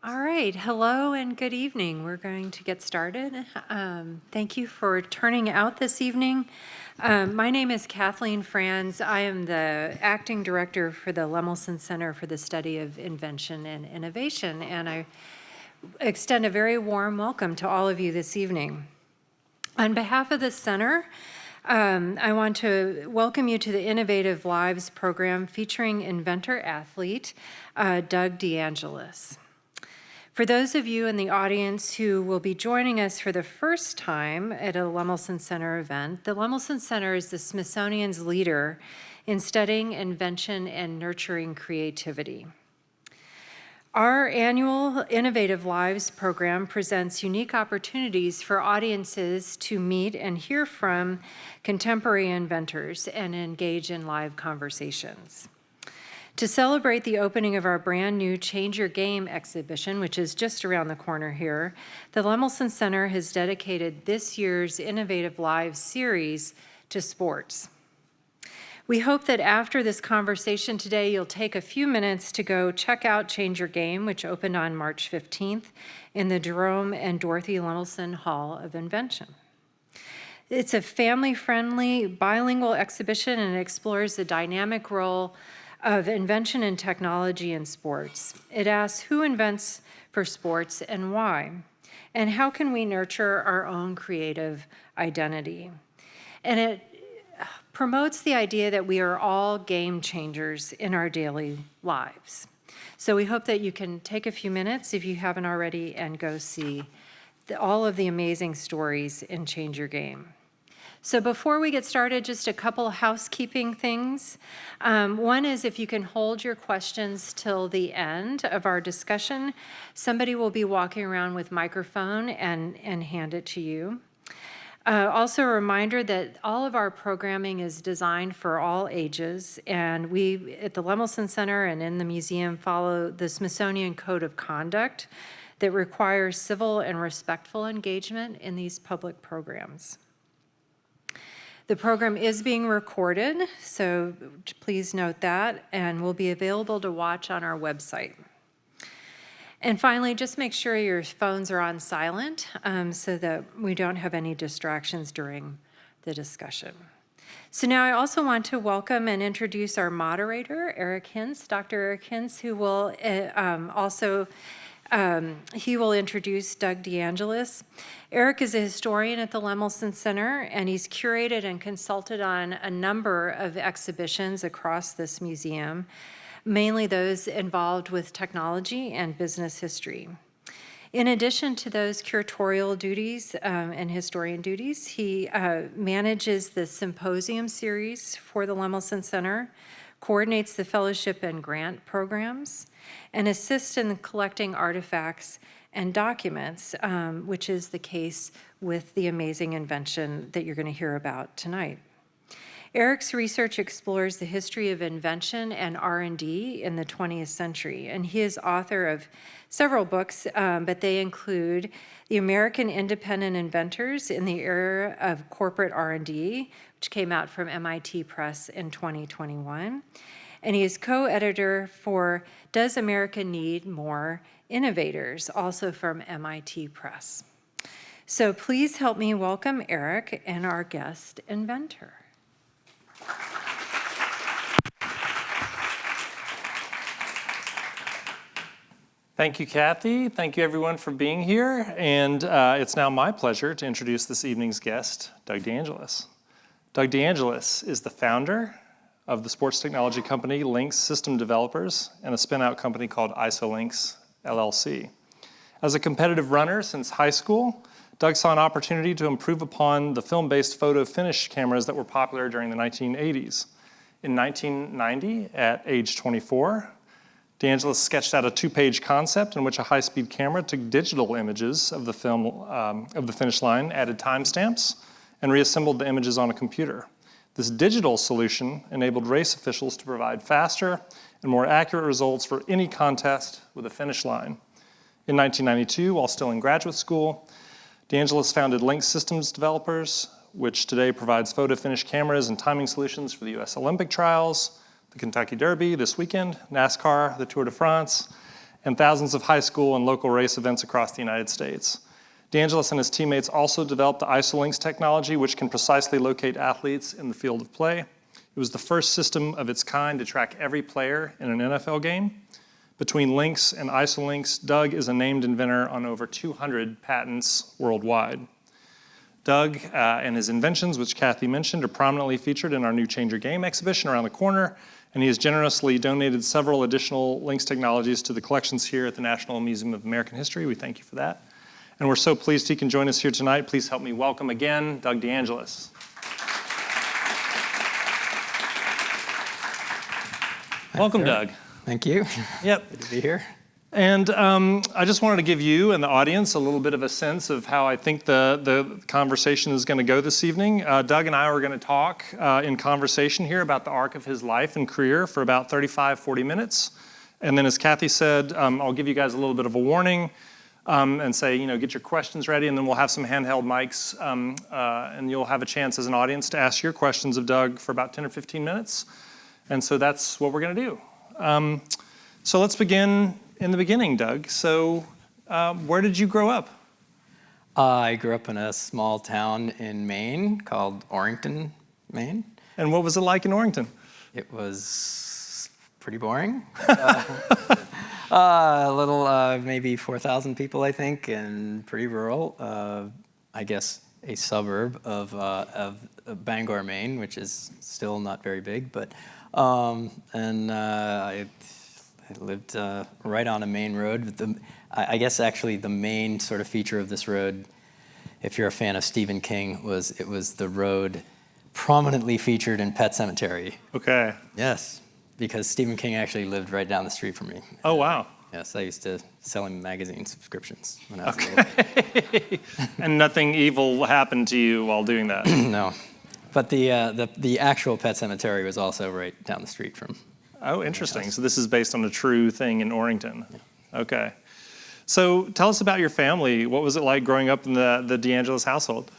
All right, hello and good evening. We're going to get started. Thank you for turning out this evening. My name is Kathleen Franz. I am the acting director for the Lemelson Center for the Study of Invention and Innovation, and I extend a very warm welcome to all of you this evening. On behalf of the center, I want to welcome you to the Innovative Lives program featuring inventor athlete Doug DeAngelis. For those of you in the audience who will be joining us for the first time at a Lemelson Center event, the Lemelson Center is the Smithsonian's leader in studying invention and nurturing creativity. Our annual Innovative Lives program presents unique opportunities for audiences to meet and hear from contemporary inventors and engage in live conversations. To celebrate the opening of our brand new Change Your Game exhibition, which is just around the corner here, the Lemelson Center has dedicated this year's Innovative Lives series to sports. We hope that after this conversation today, you'll take a few minutes to go check out Change Your Game, which opened on March 15th in the Jerome and Dorothy Lemelson Hall of Invention. It's a family-friendly, bilingual exhibition, and it explores the dynamic role of invention and technology in sports. It asks who invents for sports and why, and how can we nurture our own creative identity. And it promotes the idea that we are all game changers in our daily lives. So we hope that you can take a few minutes, if you haven't already, and go see all of the amazing stories in Change Your Game. So before we get started, just a couple housekeeping things. One is if you can hold your questions till the end of our discussion, somebody will be walking around with microphone and hand it to you. Also a reminder that all of our programming is designed for all ages, and we at the Lemelson Center and in the museum follow the Smithsonian Code of Conduct that requires civil and respectful engagement in these public programs. The program is being recorded, so please note that, and will be available to watch on our website. And finally, just make sure your phones are on silent so that we don't have any distractions during the discussion. So now I also want to welcome and introduce our moderator, Eric Hintz, Dr. Eric Hintz, who will he will introduce Doug DeAngelis. Eric is a historian at the Lemelson Center, and he's curated and consulted on a number of exhibitions across this museum, mainly those involved with technology and business history. In addition to those curatorial duties and historian duties, he manages the symposium series for the Lemelson Center, coordinates the fellowship and grant programs, and assists in collecting artifacts and documents, which is the case with the amazing invention that you're going to hear about tonight. Eric's research explores the history of invention and R&D in the 20th century, and he is author of several books, but they include The American Independent Inventors in the Era of Corporate R&D, which came out from MIT Press in 2021. And he is co-editor for Does America Need More Innovators, also from MIT Press. So please help me welcome Eric and our guest inventor. Thank you, Kathy. Thank you, everyone, for being here. And it's now my pleasure to introduce this evening's guest, Doug DeAngelis. Doug DeAngelis is the founder of the sports technology company Lynx System Developers and a spin-out company called FinishLynx, LLC. As a competitive runner since high school, Doug saw an opportunity to improve upon the film-based photo finish cameras that were popular during the 1980s. In 1990, at age 24, DeAngelis sketched out a two-page concept in which a high-speed camera took digital images of the film of the finish line, added timestamps, and reassembled the images on a computer. This digital solution enabled race officials to provide faster and more accurate results for any contest with a finish line. In 1992, while still in graduate school, DeAngelis founded Lynx Systems Developers, which today provides photo finish cameras and timing solutions for the US Olympic trials, the Kentucky Derby this weekend, NASCAR, the Tour de France, and thousands of high school and local race events across the United States. DeAngelis and his teammates also developed the FinishLynx technology, which can precisely locate athletes in the field of play. It was the first system of its kind to track every player in an NFL game. Between Lynx and FinishLynx, Doug is a named inventor on over 200 patents worldwide. Doug and his inventions, which Kathy mentioned, are prominently featured in our new Change Your Game exhibition around the corner, and he has generously donated several additional Lynx technologies to the collections here at the National Museum of American History. We thank you for that. And we're so pleased he can join us here tonight. Please help me welcome again, Doug DeAngelis. Welcome, Doug. Thank you. Yep. Good to be here. And I just wanted to give you and the audience a little bit of a sense of how I think the conversation is going to go this evening. Doug and I are going to talk in conversation here about the arc of his life and career for about 35, 40 minutes. And then as Kathy said, I'll give you guys a little bit of a warning and say, get your questions ready, and then we'll have some handheld mics, and you'll have a chance as an audience to ask your questions of Doug for about 10 or 15 minutes. And so that's what we're going to do. So let's begin in the beginning, Doug. So where did you grow up? I grew up in a small town in Maine called Orrington, Maine. And what was it like in Orrington? It was pretty boring. A little, maybe 4,000 people, I think, and pretty rural. I guess a suburb of Bangor, Maine, which is still not very big, but I lived right on a main road. I guess actually the main sort of feature of this road, if you're a fan of Stephen King, was the road prominently featured in Pet Sematary. Okay. Yes, because Stephen King actually lived right down the street from me. Oh, wow. Yes, I used to sell him magazine subscriptions when I was a little. And nothing evil happened to you while doing that? No. But the actual Pet Sematary was also right down the street from. Oh, interesting. So this is based on a true thing in Orrington. Yeah. Okay. So tell us about your family. What was it like growing up in the DeAngelis household?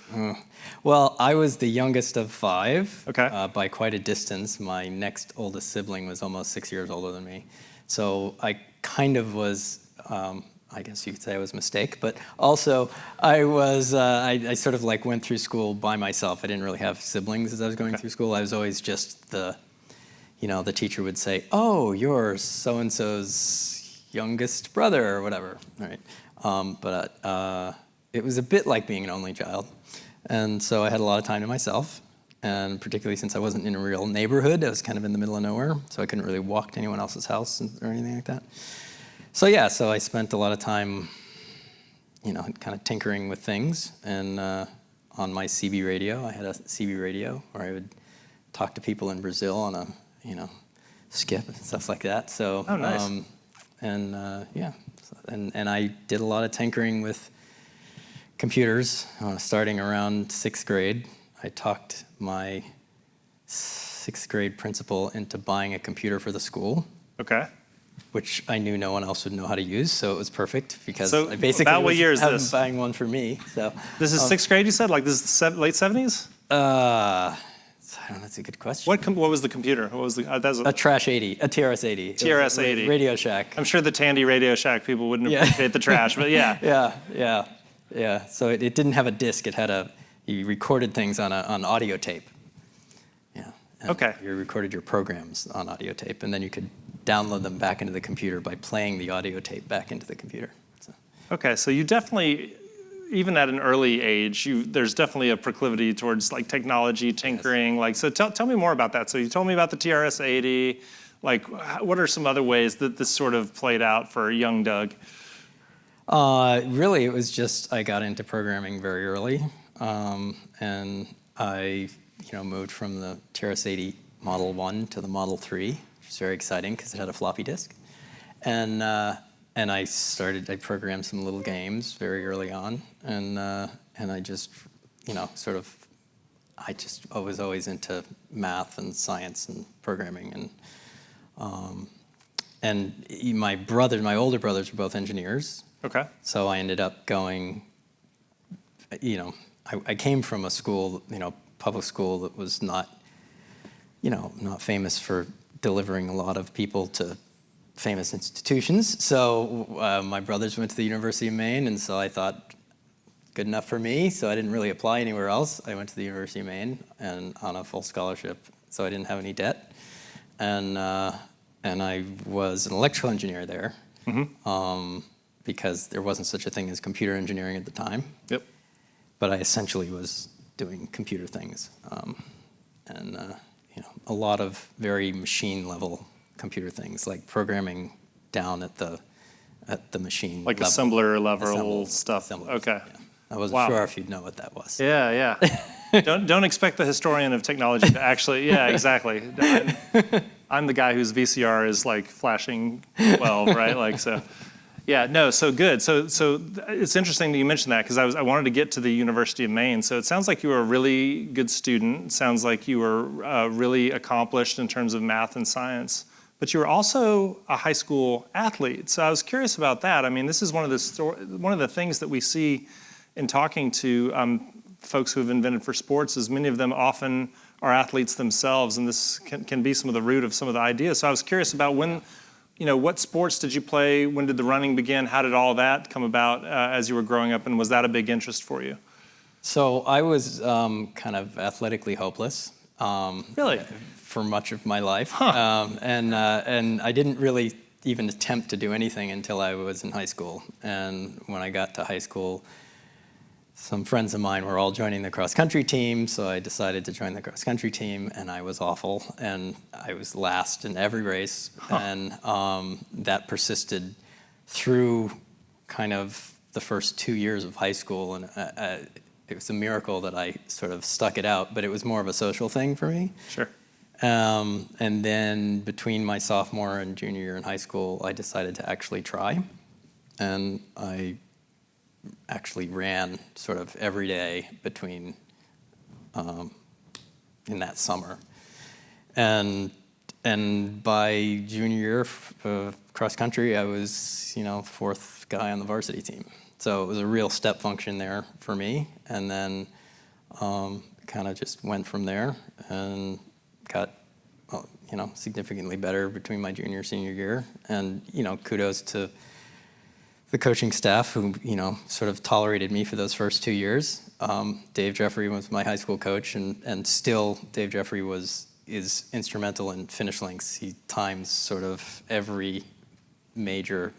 Well, I was the youngest of 5. Okay. By quite a distance. My next oldest sibling was almost 6 years older than me. So I kind of was, I guess you could say I was a mistake, but also I was, I sort of like went through school by myself. I didn't really have siblings as I was going through school. I was always just the teacher would say, oh, you're so-and-so's youngest brother or whatever, right? But it was a bit like being an only child. And so I had a lot of time to myself. And particularly since I wasn't in a real neighborhood, I was kind of in the middle of nowhere, so I couldn't really walk to anyone else's house or anything like that. So yeah, so I spent a lot of time, kind of tinkering with things. And on my CB radio, I had a CB radio where I would talk to people in Brazil on a, skip and stuff like that. So, oh, nice. And I did a lot of tinkering with computers, starting around 6th grade. I talked my 6th grade principal into buying a computer for the school. Okay. Which I knew no one else would know how to use, so it was perfect because So I basically about what year is was this? buying one for me. So This is 6th grade, you said? Like this is late 70s? I don't know, that's a good question. What was the computer? What was the? A Trash 80, a TRS-80. TRS-80. Radio Shack. I'm sure the Tandy Radio Shack people wouldn't Yeah. appreciate the trash, but yeah. Yeah. So it didn't have a disc. It had you recorded things on audio tape. Yeah. And Okay. You recorded your programs on audio tape, and then you could download them back into the computer by playing the audio tape back into the computer. So. Okay, so you definitely, even at an early age, there's definitely a proclivity towards like technology, tinkering. Yes. Like, so tell me more about that. So you told me about the TRS-80. Like, what are some other ways that this sort of played out for young Doug? Really, it was just I got into programming very early, and I, moved from the TRS-80 Model 1 to the Model 3, which was very exciting because it had a floppy disk, and I programmed some little games very early on, and I just, I was always into math and science and programming, and my older brothers were both engineers. Okay. So I ended up going, I came from a school, public school that was not famous for delivering a lot of people to famous institutions. So my brothers went to the University of Maine, and so I thought, good enough for me. So I didn't really apply anywhere else. I went to the University of Maine and on a full scholarship, so I didn't have any debt. And I was an electrical engineer there because there wasn't such a thing as computer engineering at the time. Yep. But I essentially was doing computer things, and a lot of very machine level computer things, like programming down at the machine Like level. assembler level stuff. Assemblers, Okay. yeah. I wasn't Wow. sure if you'd know what that was. Yeah, yeah. Don't expect the historian of technology to actually. Yeah, exactly. I'm the guy whose VCR is like flashing 12, right? Like so. Yeah, no, so good. So it's interesting that you mentioned that because I wanted to get to the University of Maine. So it sounds like you were a really good student. It sounds like you were really accomplished in terms of math and science. But you were also a high school athlete. So I was curious about that. I mean, this is one of the things that we see in talking to folks who have invented for sports is many of them often are athletes themselves, and this can be some of the root of some of the ideas. So I was curious about what sports did you play? When did the running begin? How did all that come about as you were growing up, and was that a big interest for you? So I was kind of athletically hopeless. Really? For much of my life. And I didn't really even attempt to do anything until I was in high school. And when I got to high school, some friends of mine were all joining the cross-country team, so I decided to join the cross-country team, and I was awful, and I was last in every race, and that persisted through kind of the first 2 years of high school, and it was a miracle that I sort of stuck it out, but it was more of a social thing for me. Sure. And then between my sophomore and junior year in high school, I decided to actually try, and I actually ran sort of every day between in that summer, and by junior year cross country, I was fourth guy on the varsity team. So it was a real step function there for me, and then kind of just went from there and got significantly better between my junior senior year, and kudos to the coaching staff who, sort of tolerated me for those first 2 years. Dave Jeffrey was my high school coach, and still Dave Jeffrey is instrumental in FinishLynx. He times sort of every major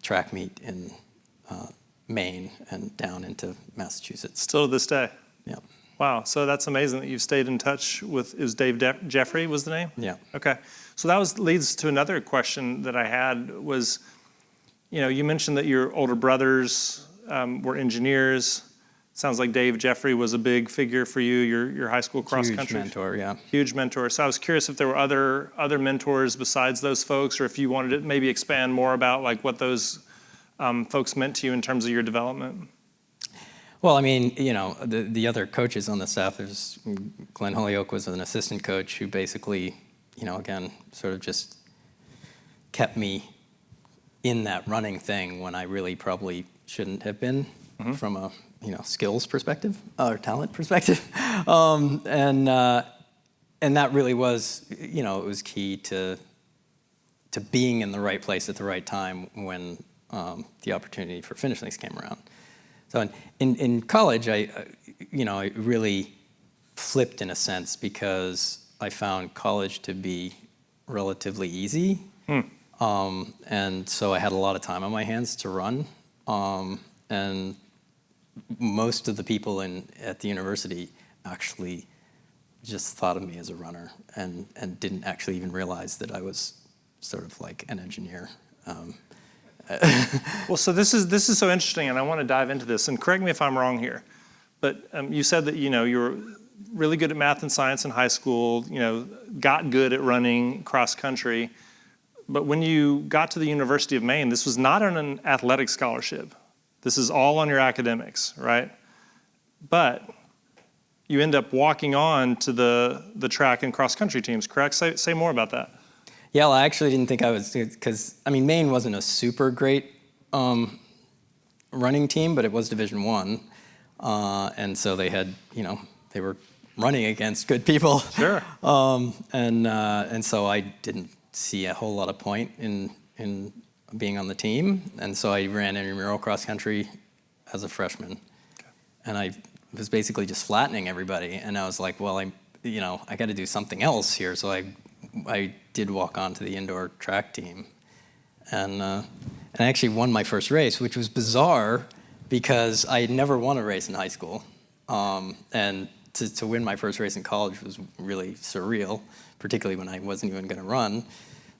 track meet in Maine and down into Massachusetts. Still to this day? Yeah. Wow, so that's amazing that you've stayed in touch with, it was Dave Jeffrey was the name? Yeah. Okay, so that leads to another question that I had was, you mentioned that your older brothers were engineers. Sounds like Dave Jeffrey was a big figure for you, your high school cross country. Huge mentor, yeah. Huge mentor. So I was curious if there were other mentors besides those folks, or if you wanted to maybe expand more about like what those folks meant to you in terms of your development. Well, I mean, the other coaches on the staff, there's Glenn Holyoke was an assistant coach who basically, again, sort of just kept me in that running thing when I really probably shouldn't have been from a skills perspective or talent perspective, and that really was it was key to being in the right place at the right time when the opportunity for FinishLynx came around. So in college, I really flipped in a sense because I found college to be relatively easy. And so I had a lot of time on my hands to run. And most of the people at the university actually just thought of me as a runner and didn't actually even realize that I was sort of like an engineer. Well, so this is so interesting, and I want to dive into this. And correct me if I'm wrong here, but you said that you were really good at math and science in high school. Got good at running cross country. But when you got to the University of Maine, this was not on an athletic scholarship. This is all on your academics, right? But you end up walking on to the track and cross country teams, correct? Say more about that. Yeah, well, I actually didn't think I was, because, Maine wasn't a super great running team, but it was Division I. And so they had, they were running against good people. Sure. And so I didn't see a whole lot of point in being on the team, and so I ran intramural cross country as a freshman. Okay. And I was basically just flattening everybody, and I was like, well, I got to do something else here, so I did walk on to the indoor track team, and I actually won my first race, which was bizarre because I had never won a race in high school, and to win my first race in college was really surreal, particularly when I wasn't even going to run.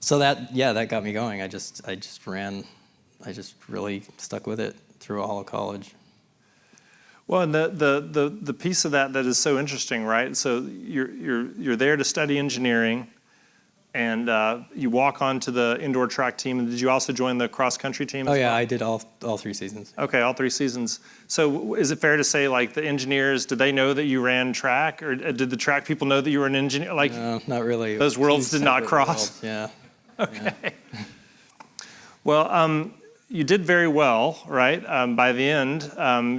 So that got me going. I just ran. I just really stuck with it through all of college. Well, and the piece of that is so interesting, right? So you're there to study engineering, and you walk onto the indoor track team. And did you also join the cross country team? Oh yeah, I did all 3 seasons. Okay, all 3 seasons. So is it fair to say, like, the engineers, did they know that you ran track, or did the track people know that you were an engineer? Like, no, not really. Those worlds did not cross. Worlds. Yeah. Okay. Yeah. Well, you did very well, right? By the end,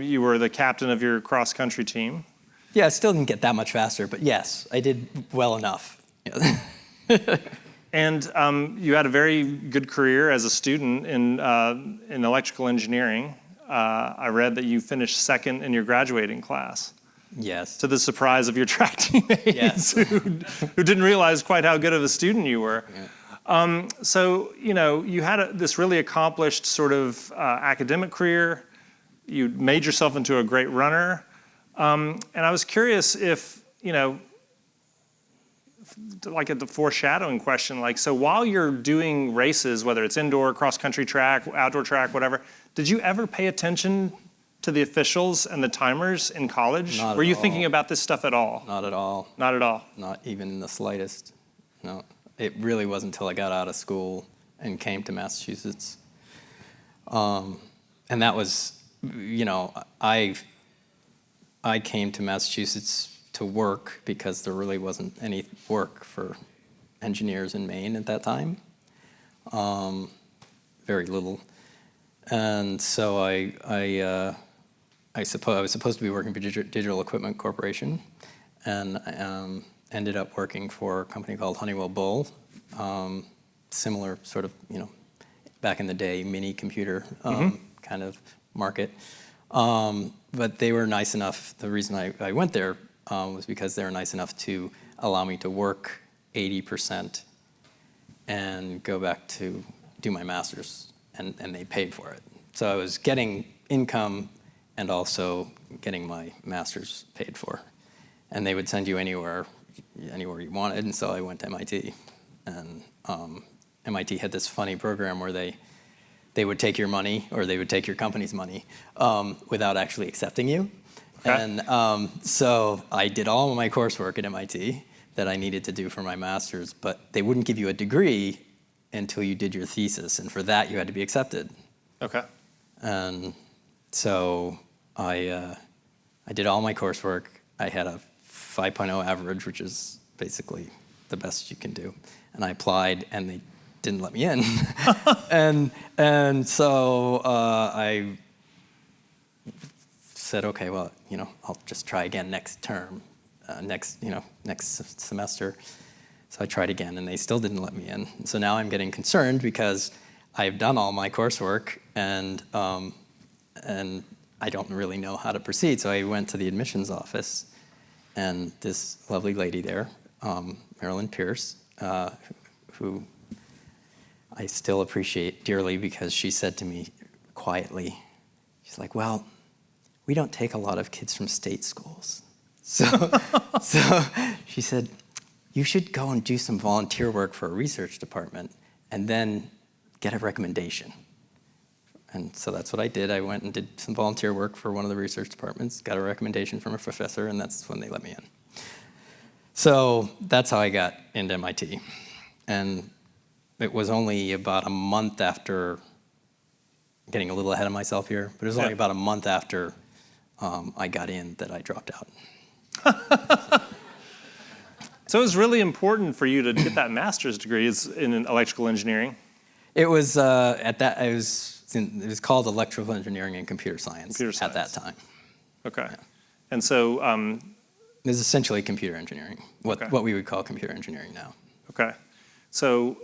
you were the captain of your cross country team. Yeah, I still didn't get that much faster, but yes, I did well enough. Yeah. And you had a very good career as a student in electrical engineering. I read that you finished second in your graduating class. Yes. To the surprise of your track teammates, yes. who didn't realize quite how good of a student you were. Yeah. So, you had this really accomplished sort of academic career. You made yourself into a great runner. And I was curious if, like at the foreshadowing question, like, so while you're doing races, whether it's indoor, cross-country track, outdoor track, whatever, did you ever pay attention to the officials and the timers in college? Not Were you at all. thinking about this stuff at all? Not at all. Not at all? Not even in the slightest. No. It really wasn't until I got out of school and came to Massachusetts. And that was, I came to Massachusetts to work because there really wasn't any work for engineers in Maine at that time. Very little. And so I was supposed to be working for Digital Equipment Corporation, and ended up working for a company called Honeywell Bull, similar sort of, back in the day, mini computer kind of market. But they were nice enough, the reason I went there was because they were nice enough to allow me to work 80% and go back to do my master's, and they paid for it. So I was getting income and also getting my master's paid for. And they would send you anywhere you wanted, and so I went to MIT. And MIT had this funny program where they would take your money, or they would take your company's money, without actually accepting you. Okay. And so I did all of my coursework at MIT that I needed to do for my master's, but they wouldn't give you a degree until you did your thesis, and for that you had to be accepted. Okay. And so I did all my coursework. I had a 5.0 average, which is basically the best you can do. And I applied, and they didn't let me in. and so I said, okay, well, I'll just try again next term, next semester. So I tried again, and they still didn't let me in. So now I'm getting concerned because I've done all my coursework, and I don't really know how to proceed. So I went to the admissions office, and this lovely lady there, Marilyn Pierce, who I still appreciate dearly, because she said to me quietly, she's like, well, we don't take a lot of kids from state schools. So she said, you should go and do some volunteer work for a research department and then get a recommendation. And so that's what I did. I went and did some volunteer work for one of the research departments, got a recommendation from a professor, and that's when they let me in. So that's how I got into MIT. And it was only about a month after, getting a little ahead of myself here, but it was only about a month after I got in that I dropped out. So it was really important for you to get that master's degree in electrical engineering. It was it was called Electrical Engineering and Computer Science at that time. Okay. Yeah. And so it was essentially computer engineering, what we would call computer engineering now. Okay. So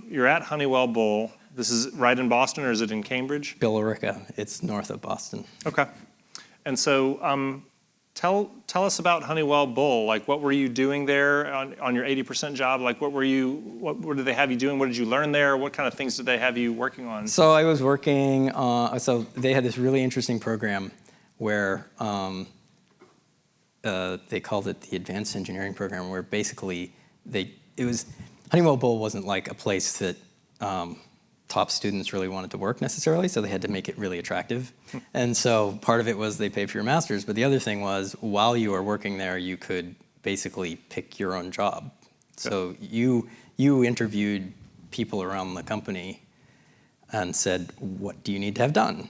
you're at Honeywell Bowl. This is right in Boston, or is it in Cambridge? Billerica, it's north of Boston. Okay. And so tell us about Honeywell Bowl. Like, what were you doing there on your 80% job? Like, what did they have you doing? What did you learn there? What kind of things did they have you working on? So I was working, so they had this really interesting program where they called it the Advanced Engineering Program, where basically Honeywell Bowl wasn't like a place that top students really wanted to work necessarily, so they had to make it really attractive. And so part of it was they paid for your master's, but the other thing was while you were working there, you could basically pick your own job. So you interviewed people around the company and said, what do you need to have done?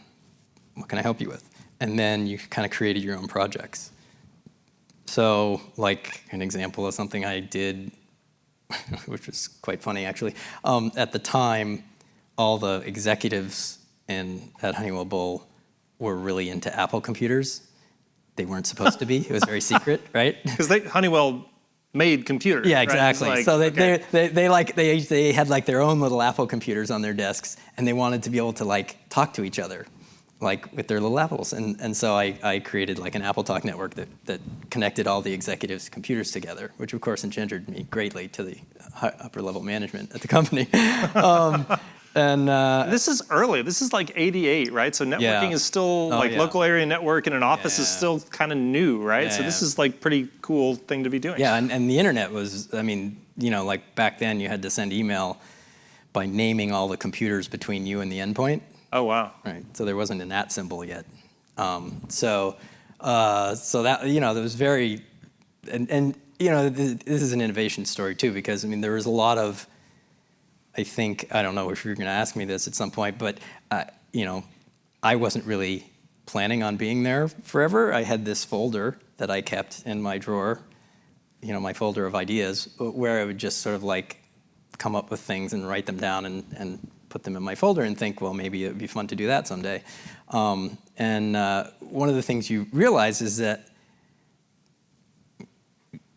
What can I help you with? And then you kind of created your own projects. So like an example of something I did, which was quite funny actually, at the time, all the executives at Honeywell Bowl were really into Apple computers. They weren't supposed to be. It was very secret, right? Because Honeywell made computers. Yeah, right? exactly. Like, so okay. they had like their own little Apple computers on their desks, and they wanted to be able to like talk to each other, like with their little apples. And so I created like an Apple Talk network that connected all the executives' computers together, which of course engendered me greatly to the upper level management at the company. And this is early. This is like 88, right? So networking is still local area network in an office is still kind of new, right? Yeah, so this is like pretty cool thing to be doing. Yeah, and the internet was, I mean, like back then you had to send email by naming all the computers between you and the endpoint. Oh, wow. Right, so there wasn't an @ symbol yet. So that, there was very, and this is an innovation story too, because I mean, there was a lot of, I don't know if you're going to ask me this at some point, but I wasn't really planning on being there forever. I had this folder that I kept in my drawer, my folder of ideas, where I would just sort of like come up with things and write them down and put them in my folder and think, well, maybe it would be fun to do that someday. And one of the things you realize is that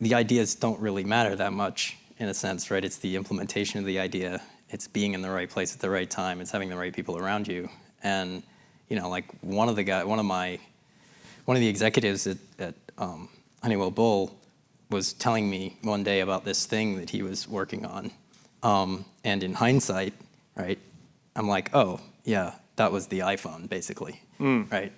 the ideas don't really matter that much in a sense, right? It's the implementation of the idea. It's being in the right place at the right time. It's having the right people around you. And like one of the executives at Honeywell Bowl was telling me one day about this thing that he was working on. And in hindsight, right, I'm like, oh yeah, that was the iPhone basically, right?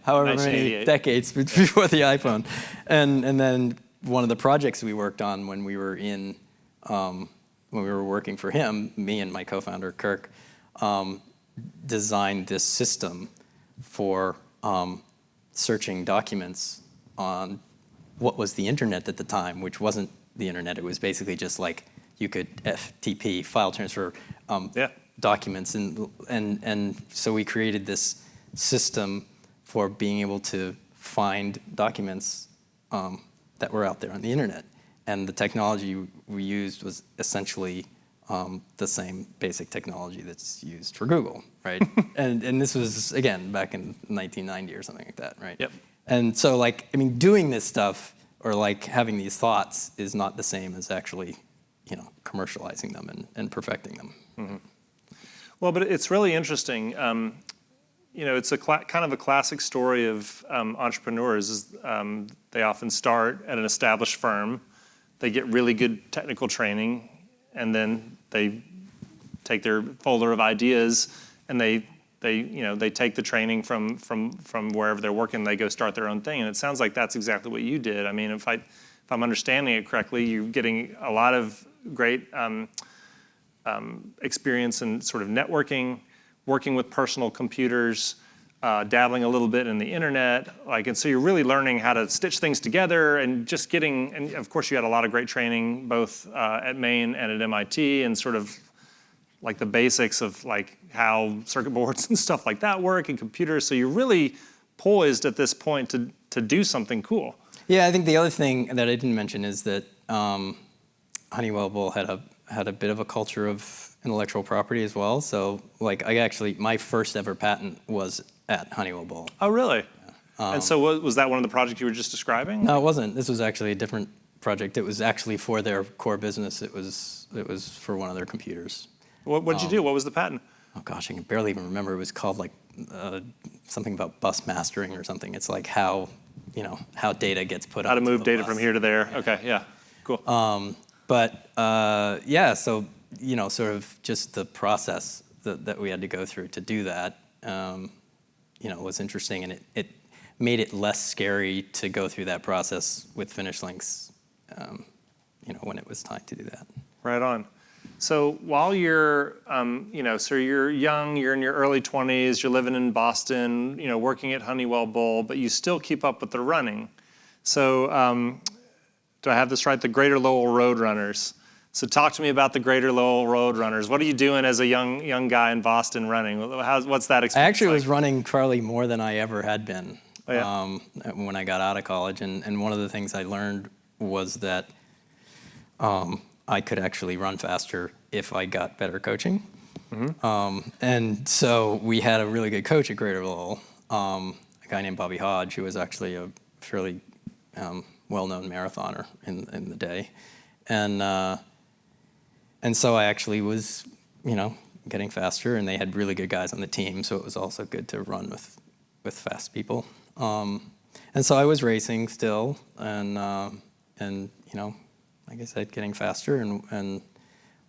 However many decades before the iPhone, and then one of the projects we worked on when we were working for him, me and my co-founder Kirk, designed this system for searching documents on what was the internet at the time, which wasn't the internet. It was basically just like you could FTP, file transfer documents, and so we created this system for being able to find documents that were out there on the internet. And the technology we used was essentially the same basic technology that's used for Google, right? and this was, again, back in 1990 or something like that, right? Yep. And so, like, I mean, doing this stuff or like having these thoughts is not the same as actually, commercializing them and perfecting them. Mm-hmm. Well, but it's really interesting. It's kind of a classic story of entrepreneurs. Is they often start at an established firm, they get really good technical training, and then they take their folder of ideas and they take the training from wherever they're working. They go start their own thing, and it sounds like that's exactly what you did. I mean, if I'm understanding it correctly, you're getting a lot of great experience in sort of networking, working with personal computers, dabbling a little bit in the internet, and so you're really learning how to stitch things together and just and of course you had a lot of great training both at Maine and at MIT and sort of like the basics of like how circuit boards and stuff like that work and computers. So you're really poised at this point to do something cool. Yeah, I think the other thing that I didn't mention is that Honeywell Bowl had a bit of a culture of intellectual property as well. So like my first ever patent was at Honeywell Bowl. Oh, really? And so was that one of the projects you were just describing? No, it wasn't. This was actually a different project. It was actually for their core business. It was for one of their computers. What did you do? What was the patent? Oh gosh, I can barely even remember. It was called like something about bus mastering or something. It's like how data gets put How to onto move the data bus. from here to there. Okay, yeah, cool. Yeah, so sort of just the process that we had to go through to do that, was interesting, and it made it less scary to go through that process with FinishLynx, when it was time to do that. Right on. So while you're, so you're young, you're in your early 20s, you're living in Boston, working at Honeywell Bull, but you still keep up with the running. So do I have this right? The Greater Lowell Roadrunners. So talk to me about the Greater Lowell Roadrunners. What are you doing as a young guy in Boston running? What's that experience I actually like? was running probably more than I ever had been Oh, yeah? when I got out of college. And one of the things I learned was that I could actually run faster if I got better coaching. And so we had a really good coach at Greater Lowell, a guy named Bobby Hodge, who was actually a fairly well-known marathoner in the day. And so I actually was, getting faster, and they had really good guys on the team, so it was also good to run with fast people. And so I was racing still, and like I said, getting faster. And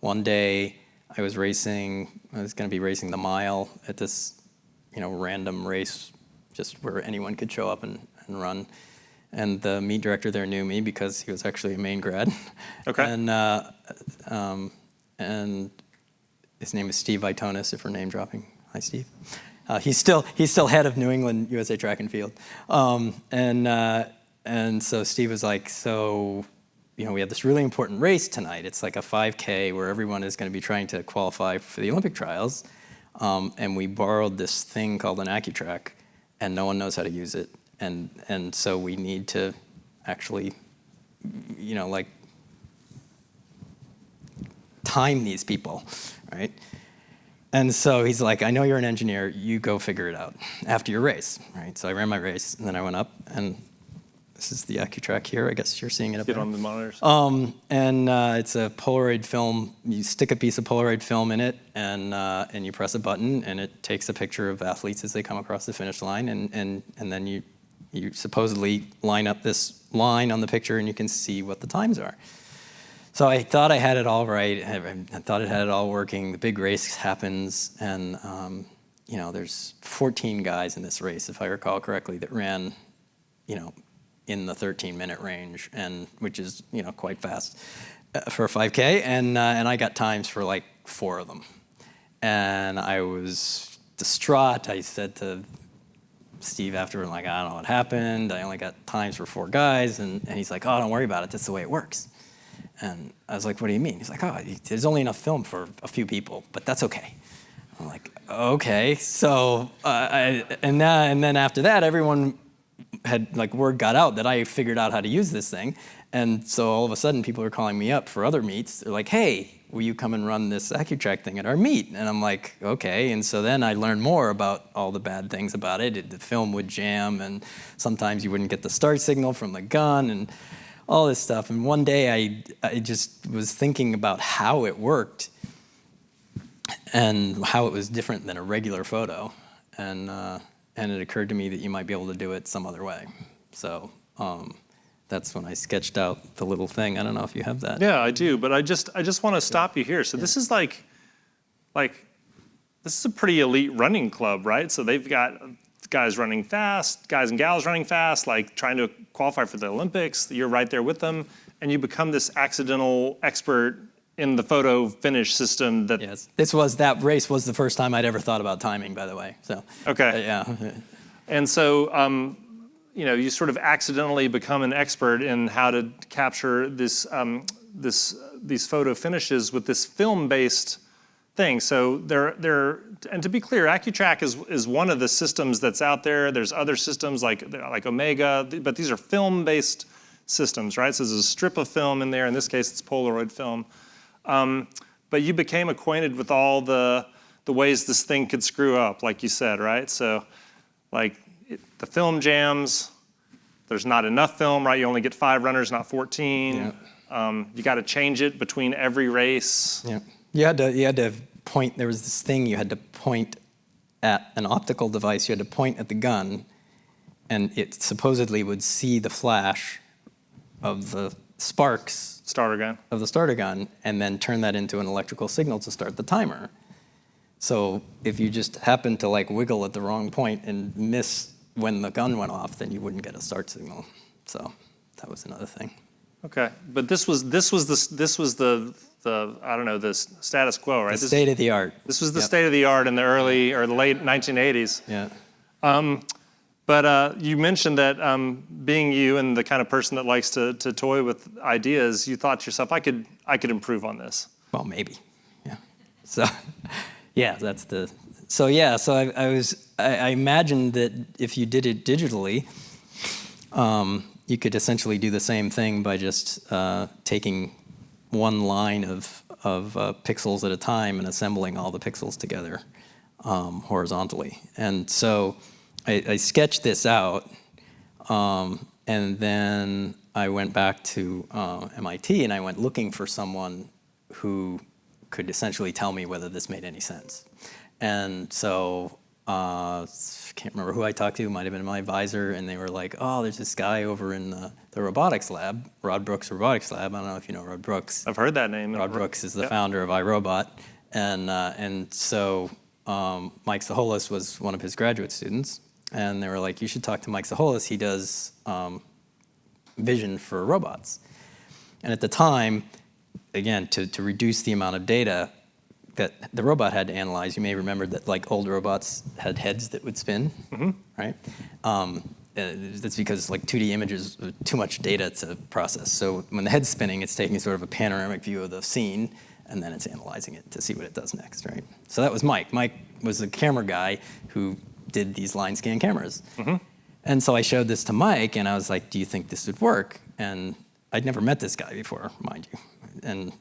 one day I was going to be racing the mile at this, random race, just where anyone could show up and run. And the meet director there knew me because he was actually a Maine grad. Okay. And his name is Steve Itonis, if we're name dropping. Hi, Steve. He's still head of New England USA Track and Field. And so Steve was like, so, we have this really important race tonight. It's like a 5K where everyone is going to be trying to qualify for the Olympic trials. And we borrowed this thing called an AccuTrack, and no one knows how to use it. And so we need to actually, time these people, right? And so he's like, I know you're an engineer, you go figure it out after your race, right? So I ran my race, and then I went up, and this is the AccuTrack here. I guess you're seeing it up Get there. on the monitors. It's a Polaroid film. You stick a piece of Polaroid film in it, and you press a button, and it takes a picture of athletes as they come across the finish line, and then you supposedly line up this line on the picture, and you can see what the times are. So I thought I had it all right. I thought it had it all working. The big race happens, and there's 14 guys in this race, if I recall correctly, that ran, in the 13-minute range, and which is quite fast for a 5K. And I got times for like 4 of them, and I was distraught. I said to Steve afterward, like, I don't know what happened. I only got times for 4 guys, and he's like, oh, don't worry about it. That's the way it works. And I was like, what do you mean? He's like, oh, there's only enough film for a few people, but that's okay. I'm like, okay. So, and then after that, everyone had, like, word got out that I figured out how to use this thing. And so all of a sudden, people are calling me up for other meets. They're like, hey, will you come and run this AccuTrack thing at our meet? And I'm like, okay. And so then I learned more about all the bad things about it. The film would jam, and sometimes you wouldn't get the start signal from the gun, and all this stuff. And one day I just was thinking about how it worked and how it was different than a regular photo. And it occurred to me that you might be able to do it some other way. So that's when I sketched out the little thing. I don't know if you have that. Yeah, I do, but I just want to stop you here. So this is like this is a pretty elite running club, right? So they've got guys running fast, guys and gals running fast, like trying to qualify for the Olympics. You're right there with them, and you become this accidental expert in the photo finish system. Yes, that race was the first time I'd ever thought about timing, by the way. So okay, yeah. And so you sort of accidentally become an expert in how to capture these photo finishes with this film-based thing. So and to be clear, AccuTrack is one of the systems that's out there. There's other systems like Omega, but these are film-based systems, right? So there's a strip of film in there. In this case, it's Polaroid film. But you became acquainted with all the ways this thing could screw up, like you said, right? So like the film jams, there's not enough film, right? You only get 5 runners, not 14. Yeah. You got to change it between every race. Yeah. You had to point, there was this thing you had to point at an optical device, you had to point at the gun, and it supposedly would see the flash of the sparks Starter gun. of the starter gun, and then turn that into an electrical signal to start the timer. So if you just happen to like wiggle at the wrong point and miss when the gun went off, then you wouldn't get a start signal. So that was another thing. Okay, but this was the I don't know, the status quo, right? The state of the art. This was the Yep. state of the art in the early or the late 1980s. Yeah. But you mentioned that being you and the kind of person that likes to toy with ideas, you thought to yourself, I could improve on this. Well, maybe. Yeah. So, yeah, that's the. So yeah, so I imagined that if you did it digitally, you could essentially do the same thing by just taking one line of pixels at a time and assembling all the pixels together horizontally. And so I sketched this out, and then I went back to MIT and I went looking for someone who could essentially tell me whether this made any sense. And so can't remember who I talked to, might have been my advisor, and they were like, oh, there's this guy over in the robotics lab, Rod Brooks Robotics Lab. I don't know if you know Rod Brooks. I've heard that name. Rod Brooks is the founder of iRobot. And so Mike Saholis was one of his graduate students, and they were like, you should talk to Mike Saholis. He does vision for robots. And at the time, again, to reduce the amount of data that the robot had to analyze, you may remember that like old robots had heads that would spin, right? That's because like 2D images are too much data to process. So when the head's spinning, it's taking sort of a panoramic view of the scene, and then it's analyzing it to see what it does next, right? So that was Mike. Mike was the camera guy who did these line scan cameras. And so I showed this to Mike, and I was like, do you think this would work? And I'd never met this guy before, mind you. And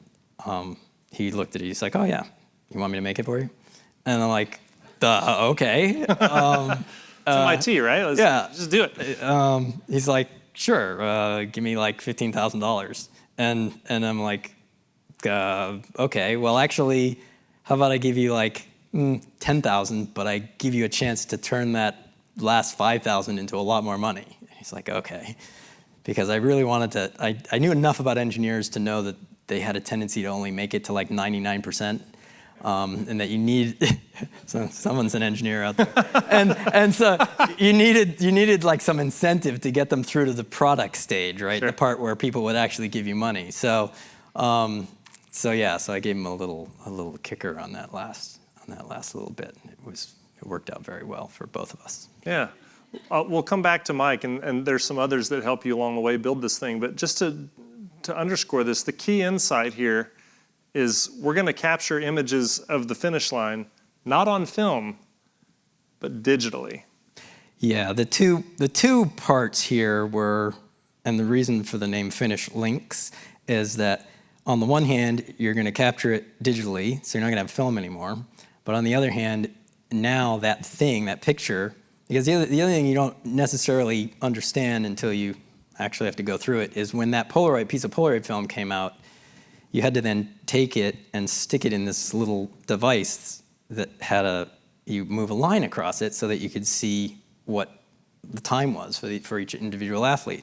he looked at it, he's like, oh yeah, you want me to make it for you? And I'm like, duh, okay. It's MIT, right? Yeah. Just do it. He's like, sure, give me like $15,000. And I'm like, okay, well actually, how about I give you like 10,000, but I give you a chance to turn that last 5,000 into a lot more money. He's like, okay. Because I really wanted to, I knew enough about engineers to know that they had a tendency to only make it to like 99%. And that you need, so someone's an engineer out there, and so you needed like some incentive to get them through to the product stage, right? Sure. The part where people would actually give you money. So yeah, so I gave him a little kicker on that last little bit. It worked out very well for both of us. Yeah. We'll come back to Mike, and there's some others that help you along the way build this thing. But just to underscore this, the key insight here is we're going to capture images of the finish line, not on film, but digitally. Yeah, the two parts here were, and the reason for the name FinishLynx is that on the one hand, you're going to capture it digitally, so you're not going to have film anymore. But on the other hand, now that thing, that picture, because the other thing you don't necessarily understand until you actually have to go through it is when that piece of Polaroid film came out, you had to then take it and stick it in this little device that had you move a line across it so that you could see what the time was for each individual athlete.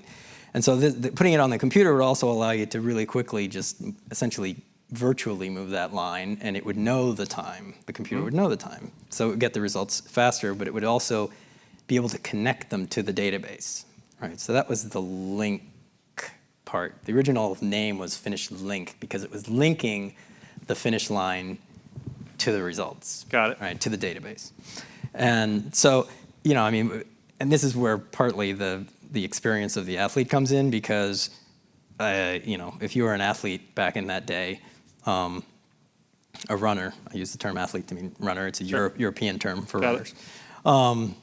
And so putting it on the computer would also allow you to really quickly just essentially virtually move that line, and it would know the time. The computer would know the time. So it would get the results faster, but it would also be able to connect them to the database. Right, so that was the link part. The original name was FinishLynx because it was linking the finish line to the results. Got it. Right, to the database. And so, I mean, and this is where partly the experience of the athlete comes in because, if you were an athlete back in that day, a runner, I use the term athlete to mean runner, it's a European term for Got runners.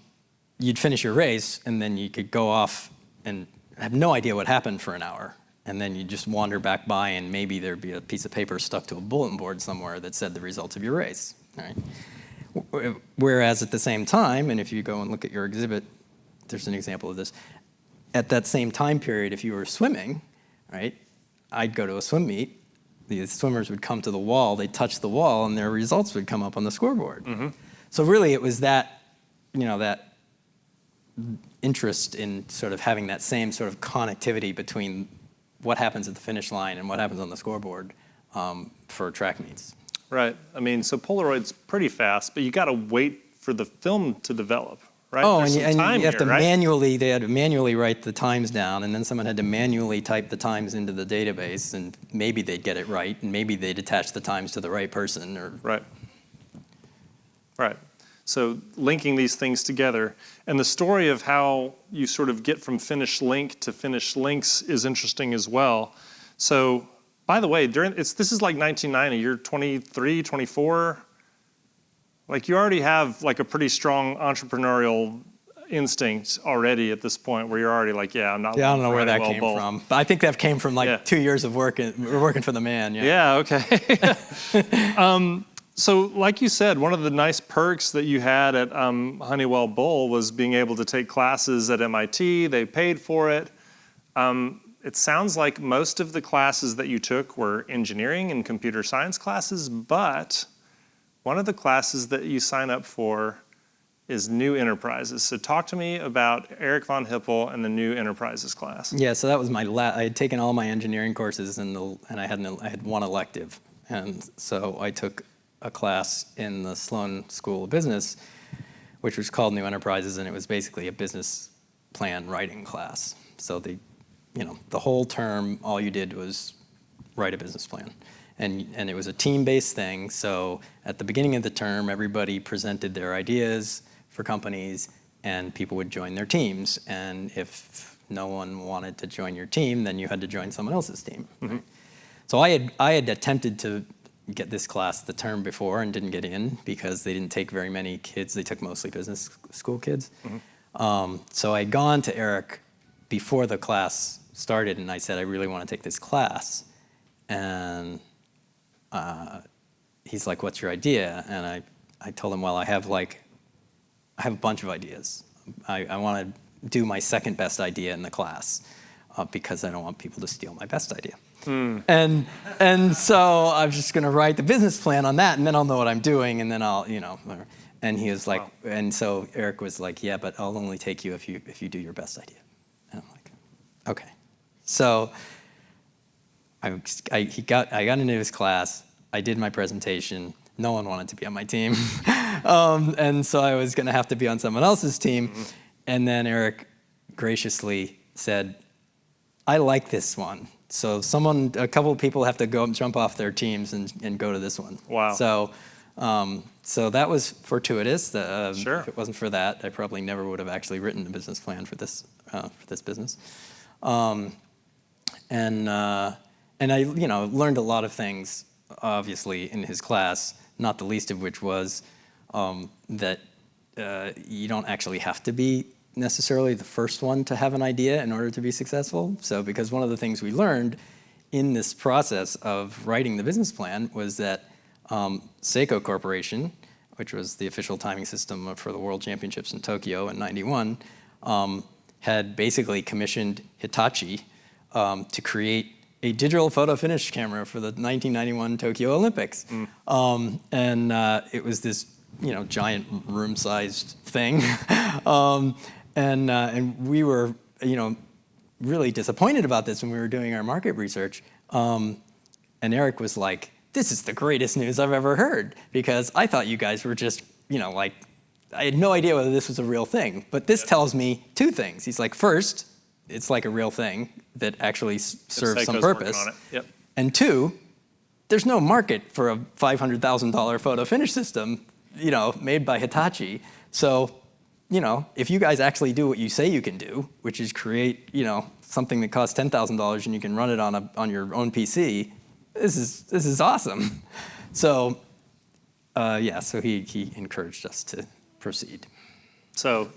You'd finish your race, and then you could go off and have no idea what happened for an hour. And then you just wander back by, and maybe there'd be a piece of paper stuck to a bulletin board somewhere that said the results of your race. Right? Whereas at the same time, and if you go and look at your exhibit, there's an example of this, at that same time period, if you were swimming, right, I'd go to a swim meet. The swimmers would come to the wall, they'd touch the wall, and their results would come up on the scoreboard. So really, it was that, that interest in sort of having that same sort of connectivity between what happens at the finish line and what happens on the scoreboard for track meets. Right. I mean, so Polaroid's pretty fast, but you got to wait for the film to develop, right? Oh, There's and some time you have here, to right? they had to manually write the times down, and then someone had to manually type the times into the database, and maybe they'd get it right, and maybe they'd attach the times to the right person. Right. Right. So linking these things together. And the story of how you sort of get from FinishLynx to FinishLynx is interesting as well. So, by the way, this is like 1990, you're 23, 24. Like you already have like a pretty strong entrepreneurial instinct already at this point where you're already like, yeah, I'm not. Yeah, I don't know where that came from. But I think that came from like 2 years of working for the man. Yeah, okay. So like you said, one of the nice perks that you had at Honeywell Bull was being able to take classes at MIT. They paid for it. It sounds like most of the classes that you took were engineering and computer science classes, but one of the classes that you sign up for is New Enterprises. So talk to me about Eric von Hippel and the New Enterprises class. Yeah, so that was I had taken all my engineering courses and I had one elective. And so I took a class in the Sloan School of Business, which was called New Enterprises, and it was basically a business plan writing class. So the whole term, all you did was write a business plan. And it was a team-based thing, so at the beginning of the term, everybody presented their ideas for companies, and people would join their teams. And if no one wanted to join your team, then you had to join someone else's team. Right? So I had attempted to get this class the term before and didn't get in because they didn't take very many kids. They took mostly business school kids. So I'd gone to Eric before the class started, and I said, I really want to take this class. And he's like, what's your idea? And I told him, well, I have a bunch of ideas. I want to do my second best idea in the class because I don't want people to steal my best idea. And so I'm just going to write the business plan on that, and then I'll know what I'm doing, and then I'll, And he was like, and so Eric was like, yeah, but I'll only take you if you do your best idea. And I'm like, okay. So I got into his class. I did my presentation. No one wanted to be on my team, and so I was going to have to be on someone else's team. And then Eric graciously said, I like this one. So a couple of people have to go and jump off their teams and go to this one. Wow. So that was fortuitous. Sure. If it wasn't for that, I probably never would have actually written a business plan for this business. And I learned a lot of things, obviously, in his class. Not the least of which was that you don't actually have to be necessarily the first one to have an idea in order to be successful. So because one of the things we learned in this process of writing the business plan was that Seiko Corporation, which was the official timing system for the World Championships in Tokyo in '91, had basically commissioned Hitachi to create a digital photo finish camera for the 1991 Tokyo Olympics. And it was this giant room-sized thing. And we were, really disappointed about this when we were doing our market research. And Eric was like, this is the greatest news I've ever heard, because I thought you guys were just, I had no idea whether this was a real thing. But this tells me two things. He's like, first, it's like a real thing that actually serves some purpose. On it. Yep. And two, there's no market for a $500,000 photo finish system, made by Hitachi. So, if you guys actually do what you say you can do, which is create, something that costs $10,000 and you can run it on your own PC, this is awesome. So, so he encouraged us to proceed. So,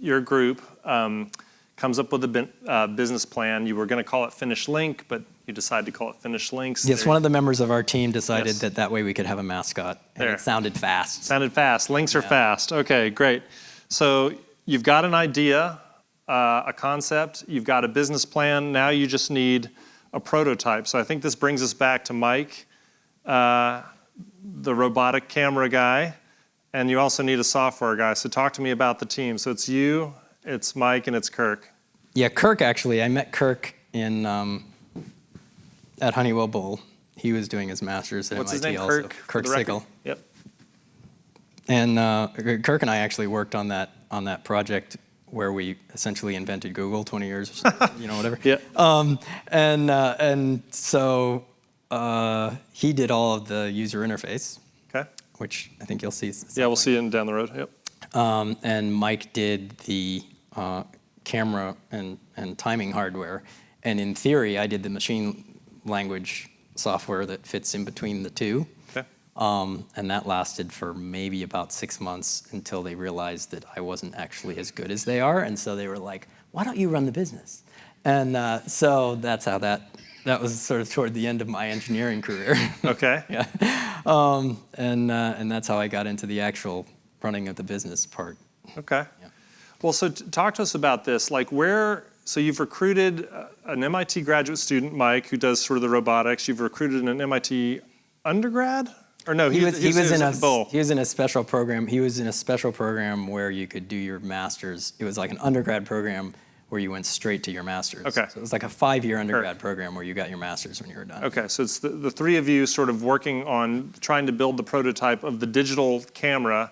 your group comes up with a business plan. You were going to call it FinishLynx, but you decided to call it FinishLynx. Yes, one of the members of our team decided that way we could have a mascot, and it sounded fast. Sounded fast. Links are fast. Okay, great. So you've got an idea. a concept, you've got a business plan, now you just need a prototype. So I think this brings us back to Mike, the robotic camera guy, and you also need a software guy. So talk to me about the team. So it's you, it's Mike, and it's Kirk. Yeah, Kirk, actually. I met Kirk at Honeywell Bull. He was doing his master's at What's MIT his name? also. Kirk? Kirk for the record? Siegel. Yep. And Kirk and I actually worked on that project where we essentially invented Google 20 years, whatever. Yeah. And so he did all of the user interface, Okay. which I think you'll see. Yeah, we'll see it down the road. Yep. And Mike did the camera and timing hardware. And in theory, I did the machine language software that fits in between the two. Okay. And that lasted for maybe about 6 months until they realized that I wasn't actually as good as they are. And so they were like, why don't you run the business? And so that's how that was sort of toward the end of my engineering career. Okay. Yeah. And that's how I got into the actual running of the business part. Okay. Yeah. Well, so talk to us about this. Like so you've recruited an MIT graduate student, Mike, who does sort of the robotics. You've recruited an MIT undergrad? Or no, he was in a Bull. He was in a special program. He was in a special program where you could do your master's. It was like an undergrad program where you went straight to your master's. Okay. So it was like a 5-year undergrad program where you got your master's when you were done. Okay, so it's the three of you sort of working on trying to build the prototype of the digital camera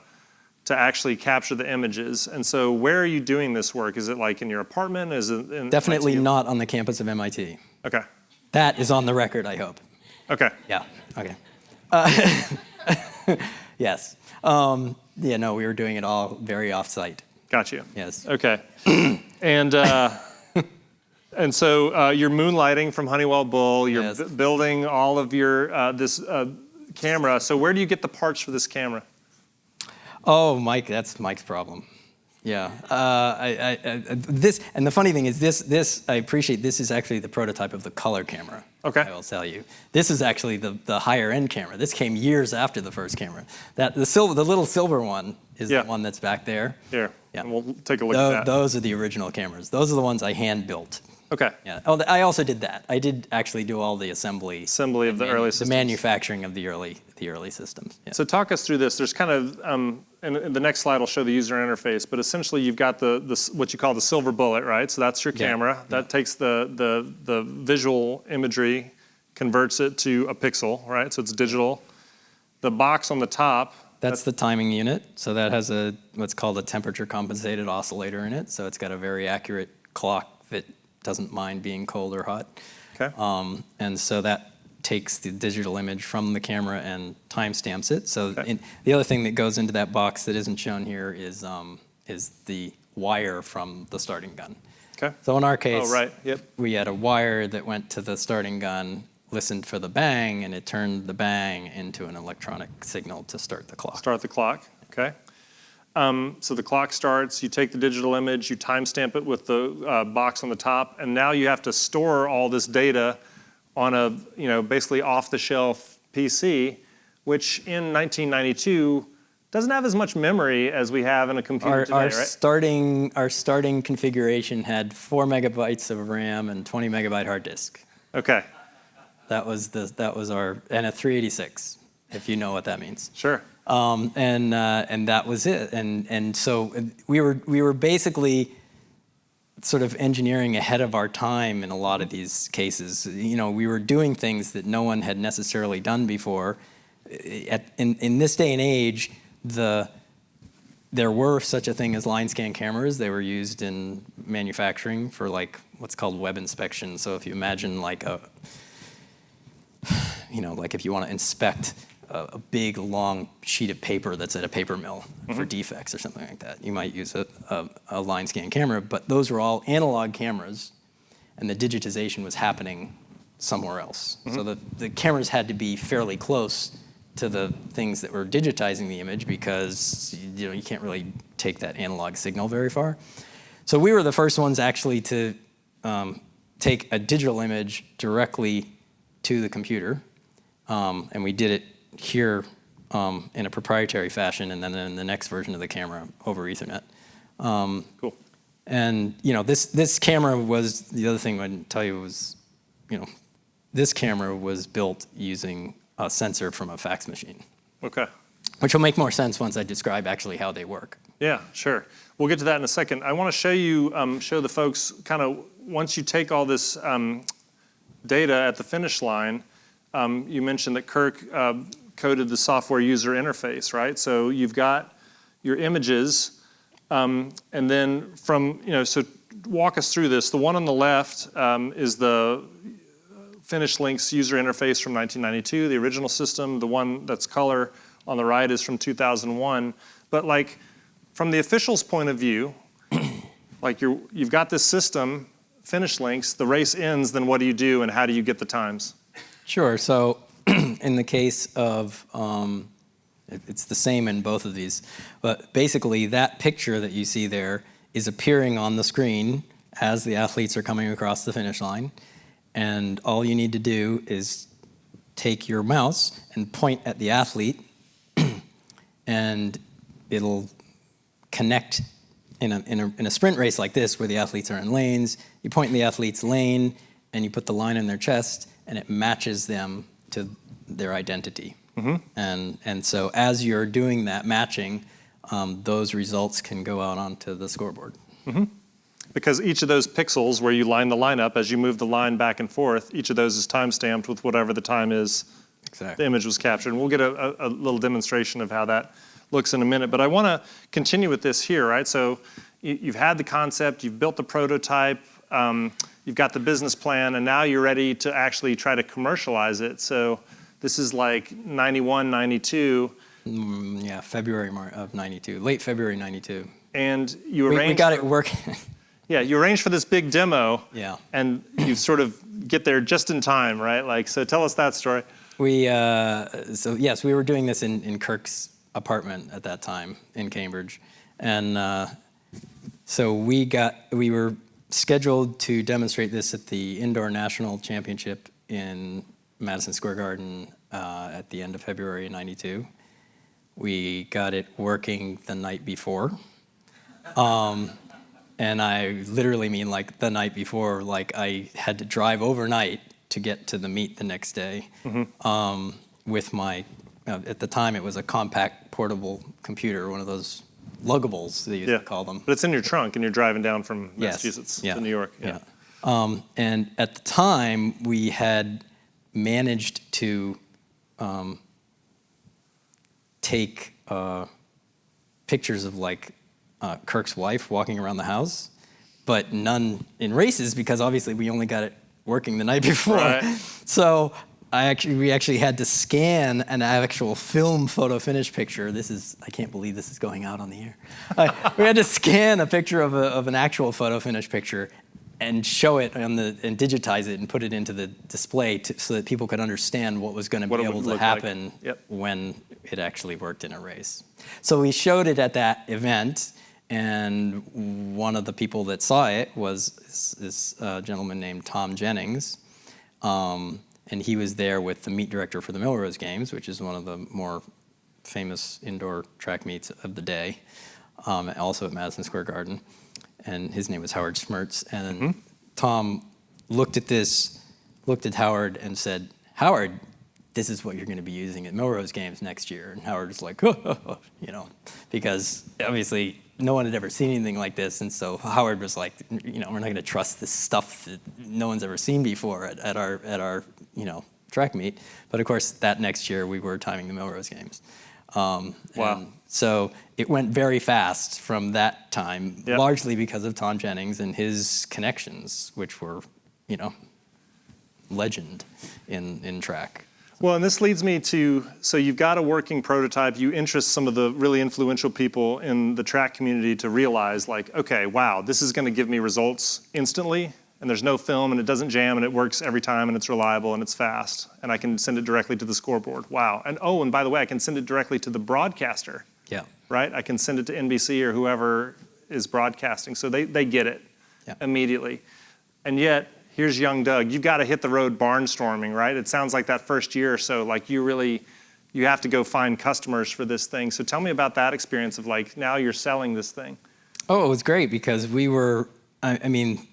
to actually capture the images. And so where are you doing this work? Is it like in your apartment? Is it in Definitely MIT? not on the campus of MIT. Okay. That is on the record, I hope. Okay. Yeah, okay. Yes. Yeah, no, we were doing it all very off-site. Got you. Yes. Okay. And so you're moonlighting from Honeywell Bull. You're Yes. building all of your this camera. So where do you get the parts for this camera? Oh, Mike, that's Mike's problem. Yeah. This, and the funny thing is this, I appreciate this is actually the prototype of the color camera. Okay. I will tell you. This is actually the higher end camera. This came years after the first camera. The little silver one is Yeah. the one that's back there. Here. Yeah. And we'll take a look at that. Those are the original cameras. Those are the ones I hand built. Okay. Yeah. Oh, I also did that. I did actually do all the assembly Assembly of the early systems. the manufacturing of the early systems. Yeah. So talk us through this. There's kind of, and the next slide will show the user interface, but essentially you've got the what you call the silver bullet, right? So that's your camera. That takes the visual imagery, converts it to a pixel, right? So it's digital. The box on the top. That's the timing unit. So that has what's called a temperature compensated oscillator in it. So it's got a very accurate clock that doesn't mind being cold or hot. Okay. And so that takes the digital image from the camera and timestamps it. So the other thing that goes into that box that isn't shown here is the wire from the starting gun. Okay. So in our case, we had a wire that went to the starting gun, listened for the bang, and it turned the bang into an electronic signal to start the clock. Start the clock. Okay. So the clock starts, you take the digital image, you timestamp it with the box on the top, and now you have to store all this data on a, basically off-the-shelf PC, which in 1992 doesn't have as much memory as we have in a computer today, right? Our starting configuration had 4 megabytes of RAM and 20 megabyte hard disk. Okay. That was our, and a 386, if you know what that means. Sure. And that was it. And so we were basically sort of engineering ahead of our time in a lot of these cases. We were doing things that no one had necessarily done before. In this day and age, there were such a thing as line scan cameras. They were used in manufacturing for like what's called web inspection. So if you imagine like like if you want to inspect a big, long sheet of paper that's at a paper mill for defects or something like that. You might use a line scan camera, but those were all analog cameras, and the digitization was happening somewhere else. So the cameras had to be fairly close to the things that were digitizing the image because you can't really take that analog signal very far. So we were the first ones actually to take a digital image directly to the computer, and we did it here in a proprietary fashion, and then in the next version of the camera over Ethernet. Cool. And this camera was, the other thing I'd tell you was, this camera was built using a sensor from a fax machine. Okay. Which will make more sense once I describe actually how they work. Yeah, sure. We'll get to that in a second. I want to show you, show the folks kind of, once you take all this data at the finish line, you mentioned that Kirk coded the software user interface, right? So you've got your images, and then from, so walk us through this. The one on the left is the FinishLynx user interface from 1992, the original system. The one that's color on the right is from 2001. But like, from the official's point of view, like you've got this system, FinishLynx, the race ends, then what do you do and how do you get the times? Sure, so in the case of, it's the same in both of these, but basically that picture that you see there is appearing on the screen as the athletes are coming across the finish line. And all you need to do is take your mouse and point at the athlete and it'll connect in a sprint race like this where the athletes are in lanes. You point in the athlete's lane and you put the line in their chest and it matches them to their identity. Mm-hmm. And so as you're doing that matching, those results can go out onto the scoreboard. Mm-hmm. Because each of those pixels where you line the line up, as you move the line back and forth, each of those is time-stamped with whatever the time is the image was captured. And we'll get a little demonstration of how that looks in a minute. But I want to continue with this here, right? So you've had the concept, you've built the prototype, you've got the business plan, and now you're ready to actually try to commercialize it. So this is like 91, 92. Yeah, February of 92, late February 92. And you arranged... We got it working. Yeah, you arranged for this big demo, yeah, and you sort of get there just in time, right? Like, so tell us that story. So yes, we were doing this in Kirk's apartment at that time in Cambridge, and so we were scheduled to demonstrate this at the Indoor National Championship in Madison Square Garden at the end of February '92. We got it working the night before. And I literally mean like the night before, like I had to drive overnight to get to the meet the next day. Mm-hmm. With my, at the time it was a compact portable computer, one of those luggables they used to call them. But it's in your trunk and you're driving down from Massachusetts to New York. Yeah. And at the time we had managed to take pictures of like Kirk's wife walking around the house, but none in races because obviously we only got it working the night before. Right. So we actually had to scan an actual film photo finish picture. I can't believe this is going out on the air. We had to scan a picture of an actual photo finish picture and show it and digitize it and put it into the display so that people could understand what was going to be able to happen when it actually worked in a race. So we showed it at that event, and one of the people that saw it was this gentleman named Tom Jennings, and he was there with the meet director for the Melrose Games, which is one of the more famous indoor track meets of the day, also at Madison Square Garden. And his name was Howard Schmertz. And Tom looked at Howard and said, "Howard, this is what you're going to be using at Melrose Games next year." And Howard was like, because obviously no one had ever seen anything like this. And so Howard was like, we're not going to trust this stuff that no one's ever seen before at our track meet. But of course, that next year we were timing the Melrose Games. Wow. So it went very fast from that time, largely because of Tom Jennings and his connections, which were, legend in track. Well, and this leads me to, so you've got a working prototype, you interest some of the really influential people in the track community to realize like, okay, wow, this is going to give me results instantly, and there's no film, and it doesn't jam, and it works every time, and it's reliable, and it's fast, and I can send it directly to the scoreboard. Wow. And and by the way, I can send it directly to the broadcaster. Yeah. Right? I can send it to NBC or whoever is broadcasting, so they get it immediately. And yet, here's young Doug. You've got to hit the road barnstorming, right? It sounds like that first year or so, like you have to go find customers for this thing. So tell me about that experience of like, now you're selling this thing. Oh, it was great because we were, I mean,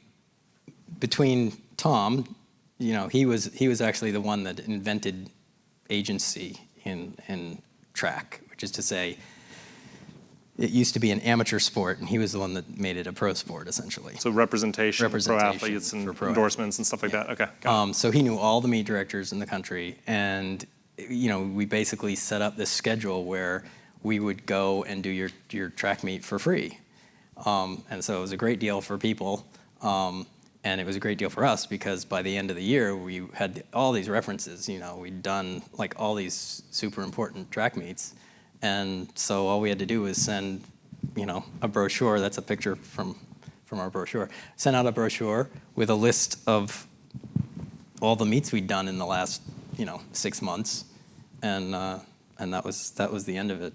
between Tom, he was actually the one that invented agency in track, which is to say, it used to be an amateur sport, and he was the one that made it a pro sport, essentially. So representation for pro athletes and for pro endorsements and stuff like that. Okay. Got it. So he knew all the meet directors in the country, and we basically set up this schedule where we would go and do your track meet for free. And so it was a great deal for people, and it was a great deal for us because by the end of the year, we had all these references. We'd done like all these super important track meets, and so all we had to do was send, a brochure. That's a picture from our brochure. Send out a brochure with a list of all the meets we'd done in the last, 6 months, and that was the end of it.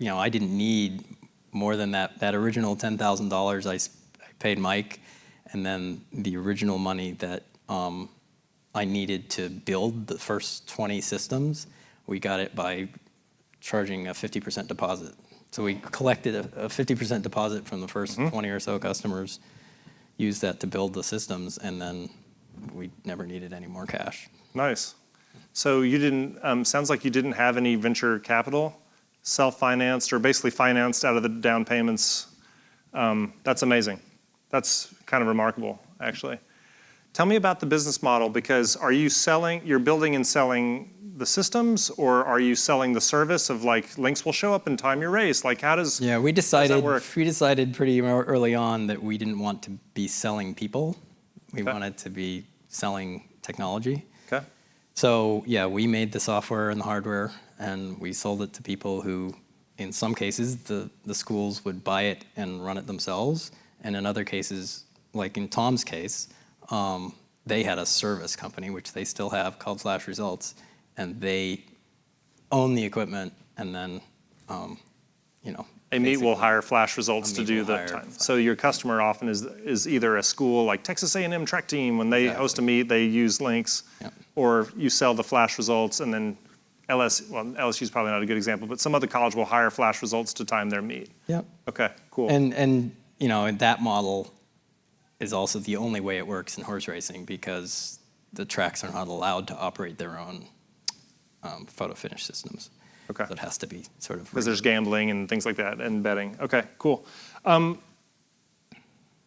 I didn't need more than that original $10,000 I paid Mike, and then the original money that I needed to build the first 20 systems. We got it by charging a 50% deposit. So we collected a 50% deposit from the first 20 or so customers, used that to build the systems, and then we never needed any more cash. Nice. So you didn't, sounds like you didn't have any venture capital, self-financed or basically financed out of the down payments. That's amazing. That's kind of remarkable, actually. Tell me about the business model, because you're building and selling the systems, or are you selling the service of like Lynx will show up and time your race? Like how does we decided that work? We decided pretty early on that we didn't want to be selling people. We wanted to be selling technology. Okay. So we made the software and the hardware, and we sold it to people who, in some cases, the schools would buy it and run it themselves, and in other cases, like in Tom's case, they had a service company, which they still have, called Flash Results, and they own the equipment, and then, A meet will hire Flash Results to do the time. So your customer often is either a school like Texas A&M Track Team. When they host a meet, they use Lynx, or you sell the Flash Results, and then LSU is probably not a good example, but some other college will hire Flash Results to time their meet. Yep. Okay, cool. And that model is also the only way it works in horse racing, because the tracks are not allowed to operate their own photo finish systems. Okay. So it has to be sort of... Because there's gambling and things like that, and betting. Okay, cool. I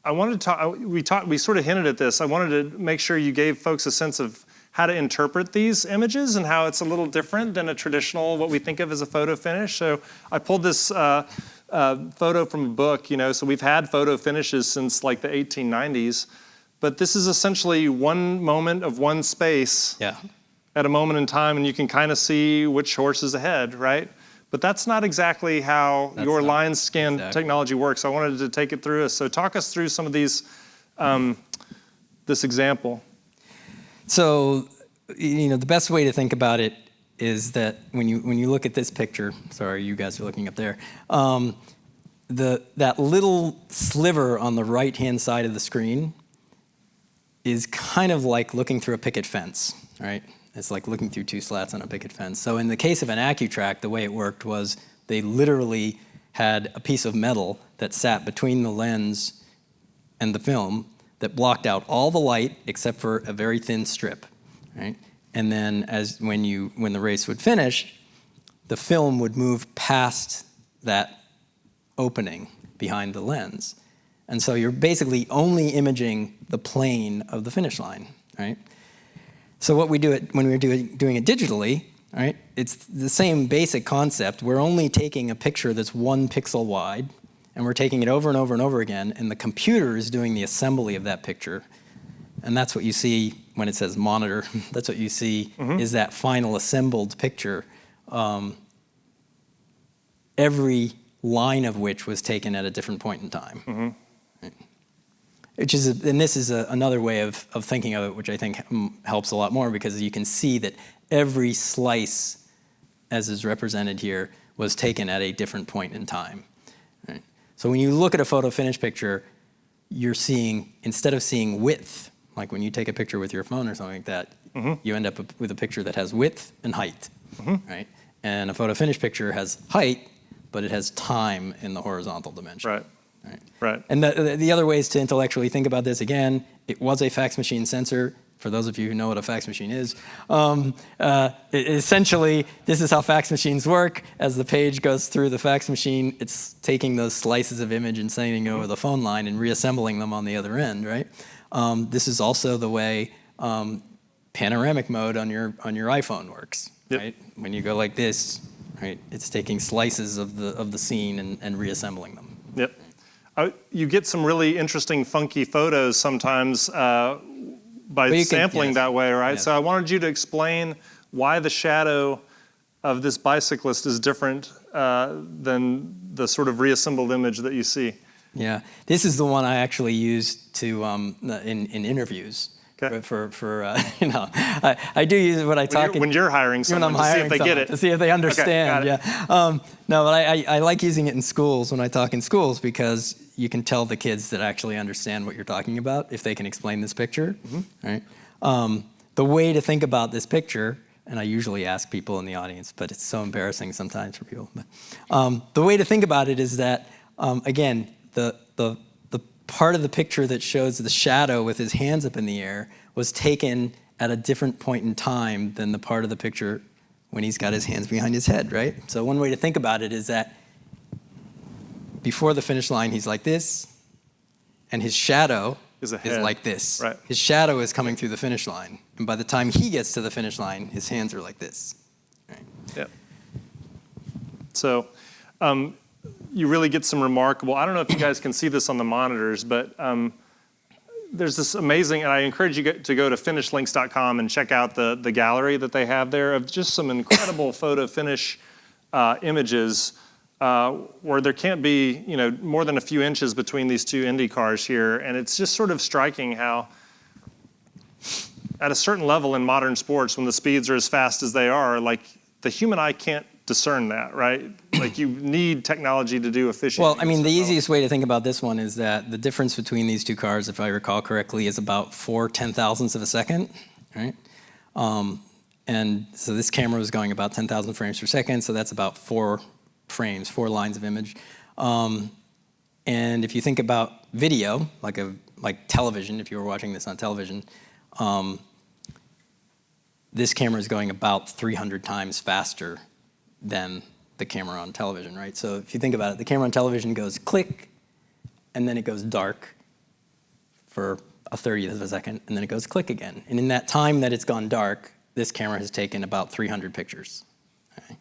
wanted to talk, we sort of hinted at this. I wanted to make sure you gave folks a sense of how to interpret these images and how it's a little different than a traditional, what we think of as a photo finish. So I pulled this photo from a book, so we've had photo finishes since like the 1890s, but this is essentially one moment of one space at a moment in time, and you can kind of see which horse is ahead, right? But that's not exactly how your line scan technology works. I wanted to take it through us. So talk us through some of these, this example. So, the best way to think about it is that when you look at this picture, sorry, you guys are looking up there, that little sliver on the right-hand side of the screen is kind of like looking through a picket fence, right? It's like looking through two slats on a picket fence. So in the case of an AccuTrack, the way it worked was they literally had a piece of metal that sat between the lens and the film that blocked out all the light except for a very thin strip, right? And then when the race would finish, the film would move past that opening behind the lens. And so you're basically only imaging the plane of the finish line, right? So what we do when we're doing it digitally, right? It's the same basic concept. We're only taking a picture that's 1 pixel wide, and we're taking it over and over and over again, and the computer is doing the assembly of that picture. And that's what you see when it says monitor. That's what you see is that final assembled picture, every line of which was taken at a different point in time. Right? And this is another way of thinking of it, which I think helps a lot more, because you can see that every slice, as is represented here, was taken at a different point in time. Right? So when you look at a photo finish picture, you're seeing, instead of seeing width, like when you take a picture with your phone or something like that, you end up with a picture that has width and height, right? And a photo finish picture has height, but it has time in the horizontal dimension. Right. Right. Right. And the other ways to intellectually think about this, again, it was a fax machine sensor. For those of you who know what a fax machine is, essentially, this is how fax machines work. As the page goes through the fax machine, it's taking those slices of image and sending it over the phone line and reassembling them on the other end, right? This is also the way panoramic mode on your iPhone works, right? When you go like this, right, it's taking slices of the scene and reassembling them. Yep. You get some really interesting, funky photos sometimes by sampling that way, right? Yes. So I wanted you to explain why the shadow of this bicyclist is different than the sort of reassembled image that you see. Yeah, this is the one I actually used to in interviews. Okay. I do use it when I talk. When you're hiring someone to see if they get it. To see if they understand. Okay, yeah. No, but I like using it in schools when I talk in schools because you can tell the kids that actually understand what you're talking about if they can explain this picture, right? The way to think about this picture, and I usually ask people in the audience, but it's so embarrassing sometimes for people. But the way to think about it is that again, the part of the picture that shows the shadow with his hands up in the air was taken at a different point in time than the part of the picture when he's got his hands behind his head, right? So one way to think about it is that before the finish line, he's like this, and his shadow is like this. Right. His shadow is coming through the finish line, and by the time he gets to the finish line, his hands are like this. Right? Yep. So you really get some remarkable, I don't know if you guys can see this on the monitors, but there's this amazing, and I encourage you to go to FinishLynx.com and check out the gallery that they have there of just some incredible photo finish images where there can't be more than a few inches between these two Indy cars here, and it's just sort of striking how at a certain level in modern sports, when the speeds are as fast as they are, like the human eye can't discern that, right? Like you need technology to do efficiently. Well, I mean, the easiest way to think about this one is that the difference between these two cars, if I recall correctly, is about 4/10,000ths of a second, right? And so this camera was going about 10,000 frames per second, so that's about 4 frames, 4 lines of image. And if you think about video, like television, if you were watching this on television, this camera is going about 300 times faster than the camera on television, right? So if you think about it, the camera on television goes click, and then it goes dark for a 30th of a second, and then it goes click again. And in that time that it's gone dark, this camera has taken about 300 pictures. Okay?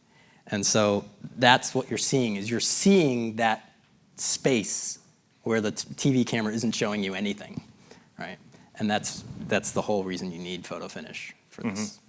And so that's what you're seeing, is you're seeing that space where the TV camera isn't showing you anything, right? And that's the whole reason you need photo finish for this.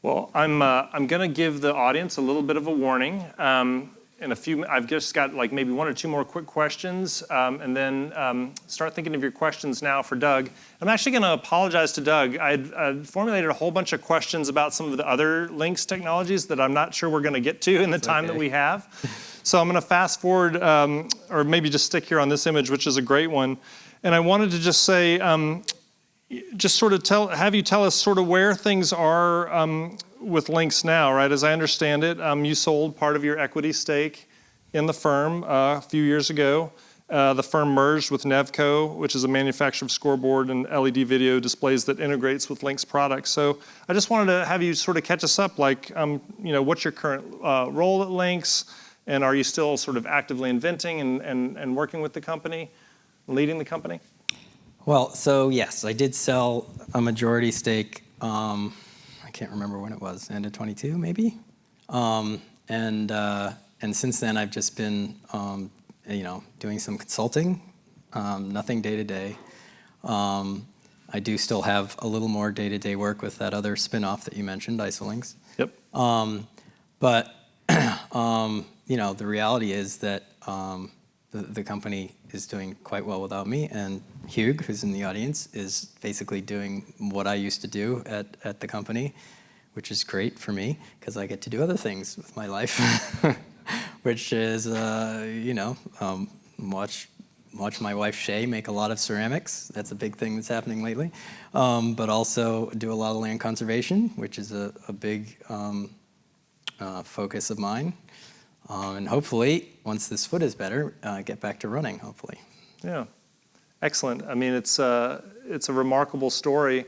Well, I'm going to give the audience a little bit of a warning. I've just got like maybe 1 or 2 more quick questions, and then start thinking of your questions now for Doug. I'm actually going to apologize to Doug. I'd formulated a whole bunch of questions about some of the other Lynx technologies that I'm not sure we're going to get to in the time that we have. So I'm going to fast forward, or maybe just stick here on this image, which is a great one. And I wanted to just say, just sort of have you tell us sort of where things are with Lynx now, right? As I understand it, you sold part of your equity stake in the firm a few years ago. The firm merged with Nevco, which is a manufacturer of scoreboard and LED video displays that integrates with Lynx products. So I just wanted to have you sort of catch us up, like, what's your current role at Lynx, and are you still sort of actively inventing and working with the company, leading the company? Well, so yes, I did sell a majority stake. I can't remember when it was, end of 22 maybe. And since then, I've just been, doing some consulting, nothing day to day. I do still have a little more day-to-day work with that other spin-off that you mentioned, FinishLynx. Yep. But the reality is that the company is doing quite well without me, and Hugh, who's in the audience, is basically doing what I used to do at the company, which is great for me because I get to do other things with my life, which is watch my wife Shay make a lot of ceramics. That's a big thing that's happening lately. But also do a lot of land conservation, which is a big focus of mine. And hopefully, once this foot is better, get back to running, hopefully. Yeah, excellent. I mean, it's a remarkable story.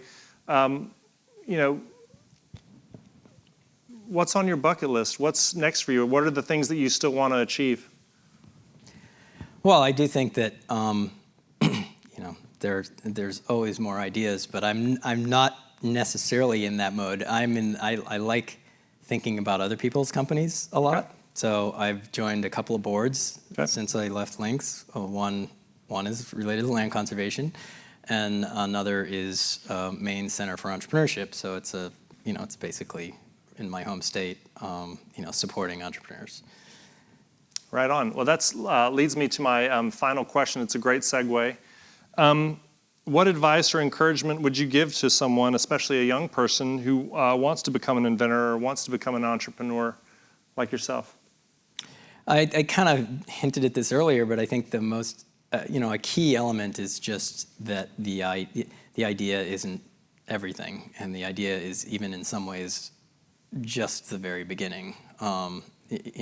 What's on your bucket list? What's next for you? What are the things that you still want to achieve? Well, I do think that there's always more ideas, but I'm not necessarily in that mode. I like thinking about other people's companies a lot. Okay. So I've joined a couple of boards since I left Lynx. One is related to land conservation, and another is Maine Center for Entrepreneurship. So it's basically in my home state, supporting entrepreneurs. Right on. Well, that leads me to my final question. It's a great segue. What advice or encouragement would you give to someone, especially a young person, who wants to become an inventor or wants to become an entrepreneur like yourself? I kind of hinted at this earlier, but I think the most, a key element is just that the idea isn't everything, and the idea is even in some ways just the very beginning. A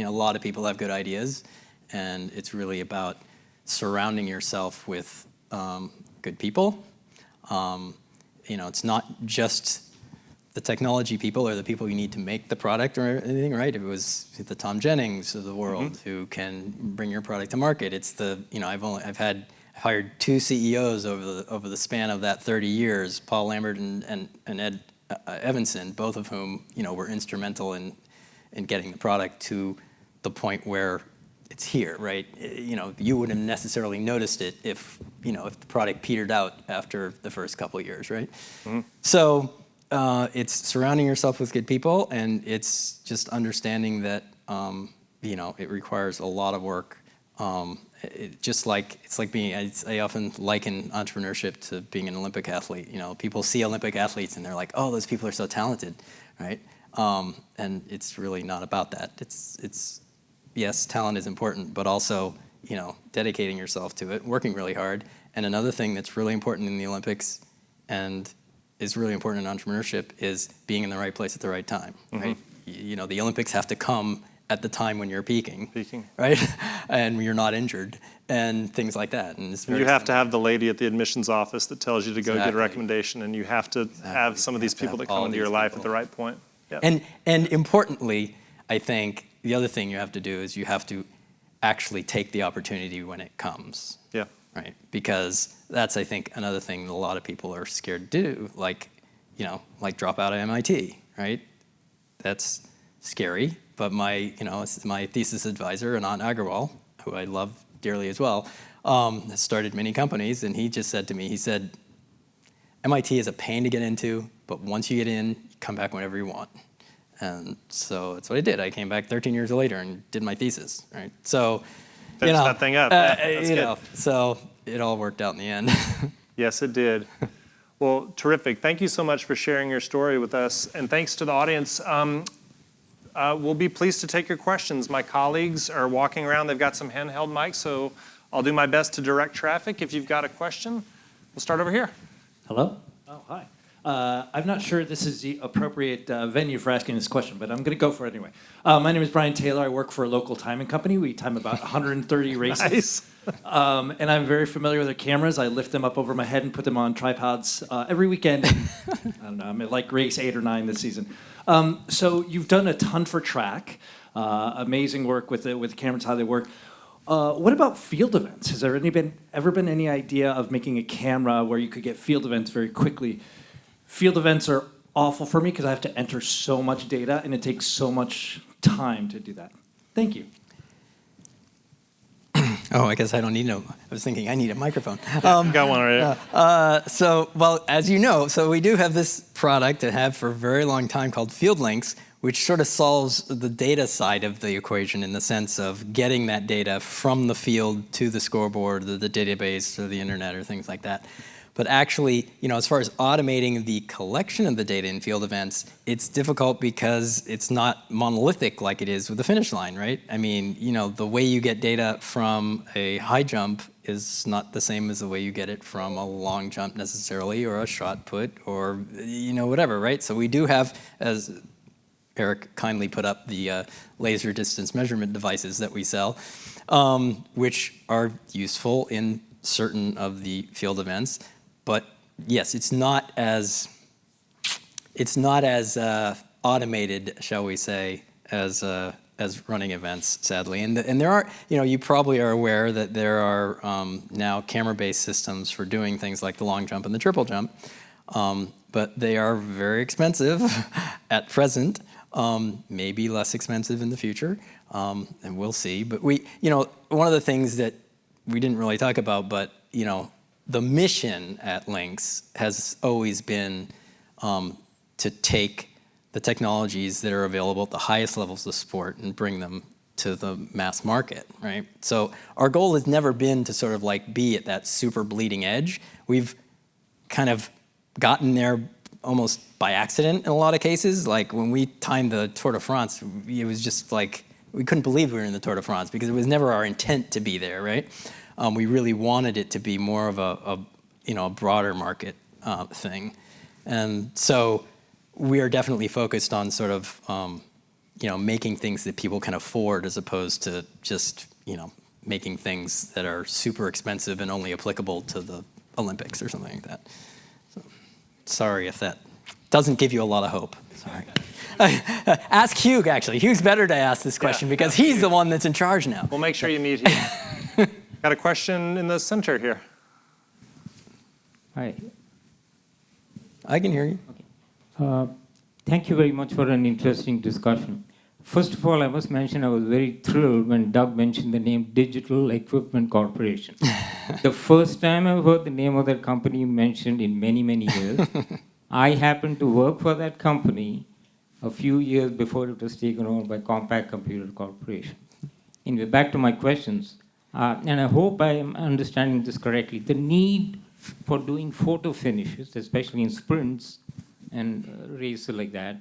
lot of people have good ideas, and it's really about surrounding yourself with good people. It's not just the technology people or the people you need to make the product or anything, right? It was the Tom Jennings of the world who can bring your product to market. It's I've hired 2 CEOs over the span of that 30 years, Paul Lambert and Ed Evanson, both of whom were instrumental in getting the product to the point where it's here, right? You wouldn't have necessarily noticed it if the product petered out after the first couple of years, right? Mm-hmm. So it's surrounding yourself with good people, and it's just understanding that it requires a lot of work. It's like being. I often liken entrepreneurship to being an Olympic athlete. People see Olympic athletes and they're like, "Oh, those people are so talented," right? And it's really not about that. It's yes, talent is important, but also dedicating yourself to it, working really hard. And another thing that's really important in the Olympics and is really important in entrepreneurship is being in the right place at the right time, right? The Olympics have to come at the time when you're peaking, right? And you're not injured and things like that. And you have to have the lady at the admissions office that tells you to go get a recommendation, and you have to have some of these people that come into your life at the right point. Yep. And importantly, I think the other thing you have to do is you have to actually take the opportunity when it comes. Yeah. Right? Because that's, I think, another thing that a lot of people are scared to do, like drop out of MIT, right? That's scary. But my thesis advisor, Anant Agrawal, who I love dearly as well, has started many companies, and he just said to me, he said, MIT is a pain to get into, but once you get in, you come back whenever you want. And so that's what I did. I came back 13 years later and did my thesis, right? So, finish that thing up. That's good. So it all worked out in the end. Yes, it did. Well, terrific. Thank you so much for sharing your story with us, and thanks to the audience. We'll be pleased to take your questions. My colleagues are walking around. They've got some handheld mics, so I'll do my best to direct traffic. If you've got a question, we'll start over here. Hello? Oh, hi. I'm not sure this is the appropriate venue for asking this question, but I'm going to go for it anyway. My name is Brian Taylor. I work for a local timing company. We time about 130 races. Nice. And I'm very familiar with their cameras. I lift them up over my head and put them on tripods every weekend. I don't know, I'm at like race 8 or 9 this season. So you've done a ton for track. Amazing work with the cameras, how they work. What about field events? Has there ever been any idea of making a camera where you could get field events very quickly? Field events are awful for me because I have to enter so much data, and it takes so much time to do that. Thank you. Oh, I guess I don't need no. I was thinking I need a microphone. Got one right. Well, as you know, so we do have this product and have for a very long time called FinishLynx, which sort of solves the data side of the equation in the sense of getting that data from the field to the scoreboard, the database, or the internet, or things like that. But actually, as far as automating the collection of the data in field events, it's difficult because it's not monolithic like it is with the finish line, right? I mean, the way you get data from a high jump is not the same as the way you get it from a long jump necessarily, or a shot put, or whatever, right? So we do have, as Eric kindly put up the laser distance measurement devices that we sell, which are useful in certain of the field events. But yes, it's not as automated, shall we say, as running events, sadly. And there are, you probably are aware that there are now camera-based systems for doing things like the long jump and the triple jump, but they are very expensive at present, maybe less expensive in the future, and we'll see. But one of the things that we didn't really talk about, but the mission at Lynx has always been to take the technologies that are available at the highest levels of sport and bring them to the mass market, right? So our goal has never been to sort of like be at that super bleeding edge. We've kind of gotten there almost by accident in a lot of cases. Like when we timed the Tour de France, it was just like, we couldn't believe we were in the Tour de France because it was never our intent to be there, right? We really wanted it to be more of a broader market thing. And so we are definitely focused on sort of, making things that people can afford as opposed to just, making things that are super expensive and only applicable to the Olympics or something like that. So, sorry if that doesn't give you a lot of hope. Sorry. Ask Hugh, actually. Hugh's better to ask this question because he's the one that's in charge now. We'll make sure you meet him. Got a question in the center here. Hi. I can hear you. Thank you very much for an interesting discussion. First of all, I must mention I was very thrilled when Doug mentioned the name Digital Equipment Corporation. The first time I've heard the name of that company mentioned in many, many years. I happened to work for that company a few years before it was taken over by Compaq Computer Corporation. Anyway, back to my questions. And I hope I am understanding this correctly. The need for doing photo finishes, especially in sprints and races like that,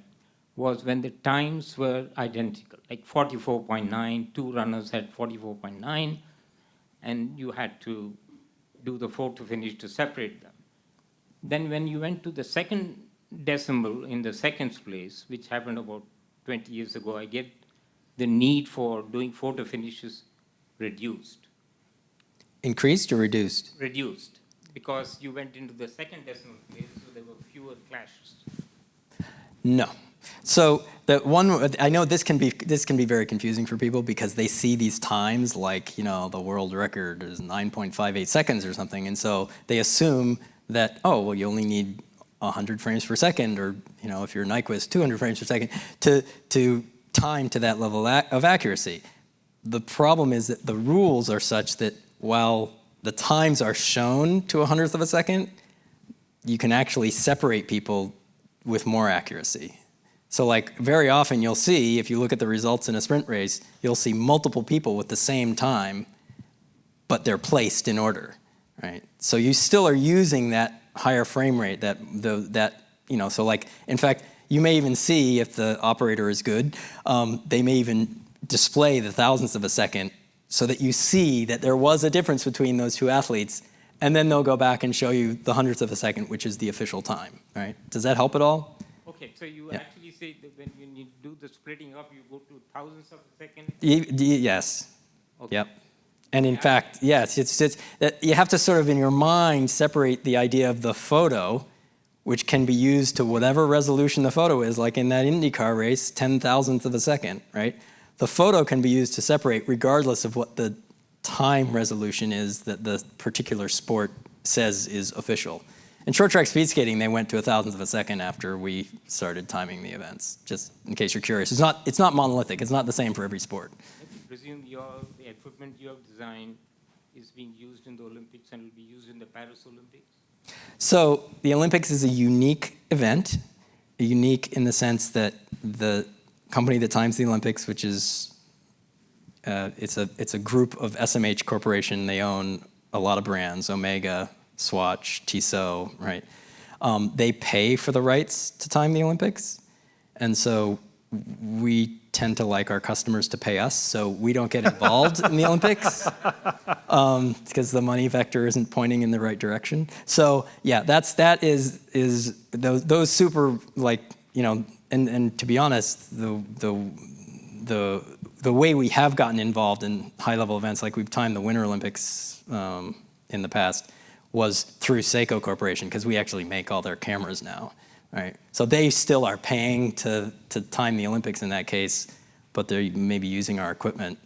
was when the times were identical, like 44.9, two runners had 44.9, and you had to do the photo finish to separate them. Then when you went to the second decimal in the seconds place, which happened about 20 years ago, I get the need for doing photo finishes reduced. Increased or reduced? Reduced, because you went into the second decimal place, so there were fewer clashes. No. So the one, I know this can be very confusing for people because they see these times like, the world record is 9.58 seconds or something, and so they assume that, oh, well, you only need 100 frames per second, or if you're Nyquist, 200 frames per second to time to that level of accuracy. The problem is that the rules are such that while the times are shown to 100th of a second, you can actually separate people with more accuracy. So like very often you'll see, if you look at the results in a sprint race, you'll see multiple people with the same time, but they're placed in order, right? So you still are using that higher frame rate, so like, in fact, you may even see if the operator is good, they may even display the thousandths of a second so that you see that there was a difference between those two athletes, and then they'll go back and show you the hundredth of a second, which is the official time, right? Does that help at all? Okay, so you actually say that when you do the splitting up, you go to thousandths of a second? Yes. Okay. Yep. And in fact, yes, it's you have to sort of in your mind separate the idea of the photo, which can be used to whatever resolution the photo is, like in that IndyCar race, 10,000th of a second, right? The photo can be used to separate regardless of what the time resolution is that the particular sport says is official. In short track speed skating, they went to 1,000th of a second after we started timing the events, just in case you're curious. It's not monolithic. It's not the same for every sport. I presume the equipment you have designed is being used in the Olympics and will be used in the Paris Olympics? So the Olympics is a unique event, unique in the sense that the company that times the Olympics, which is it's a group of SMH Corporation. They own a lot of brands, Omega, Swatch, Tissot, right? They pay for the rights to time the Olympics, and so we tend to like our customers to pay us, so we don't get involved in the Olympics because the money vector isn't pointing in the right direction. So yeah, that is those super, like, and to be honest, the way we have gotten involved in high-level events, like we've timed the Winter Olympics in the past, was through Seiko Corporation, because we actually make all their cameras now, right? So they still are paying to time the Olympics in that case, but they're maybe using our equipment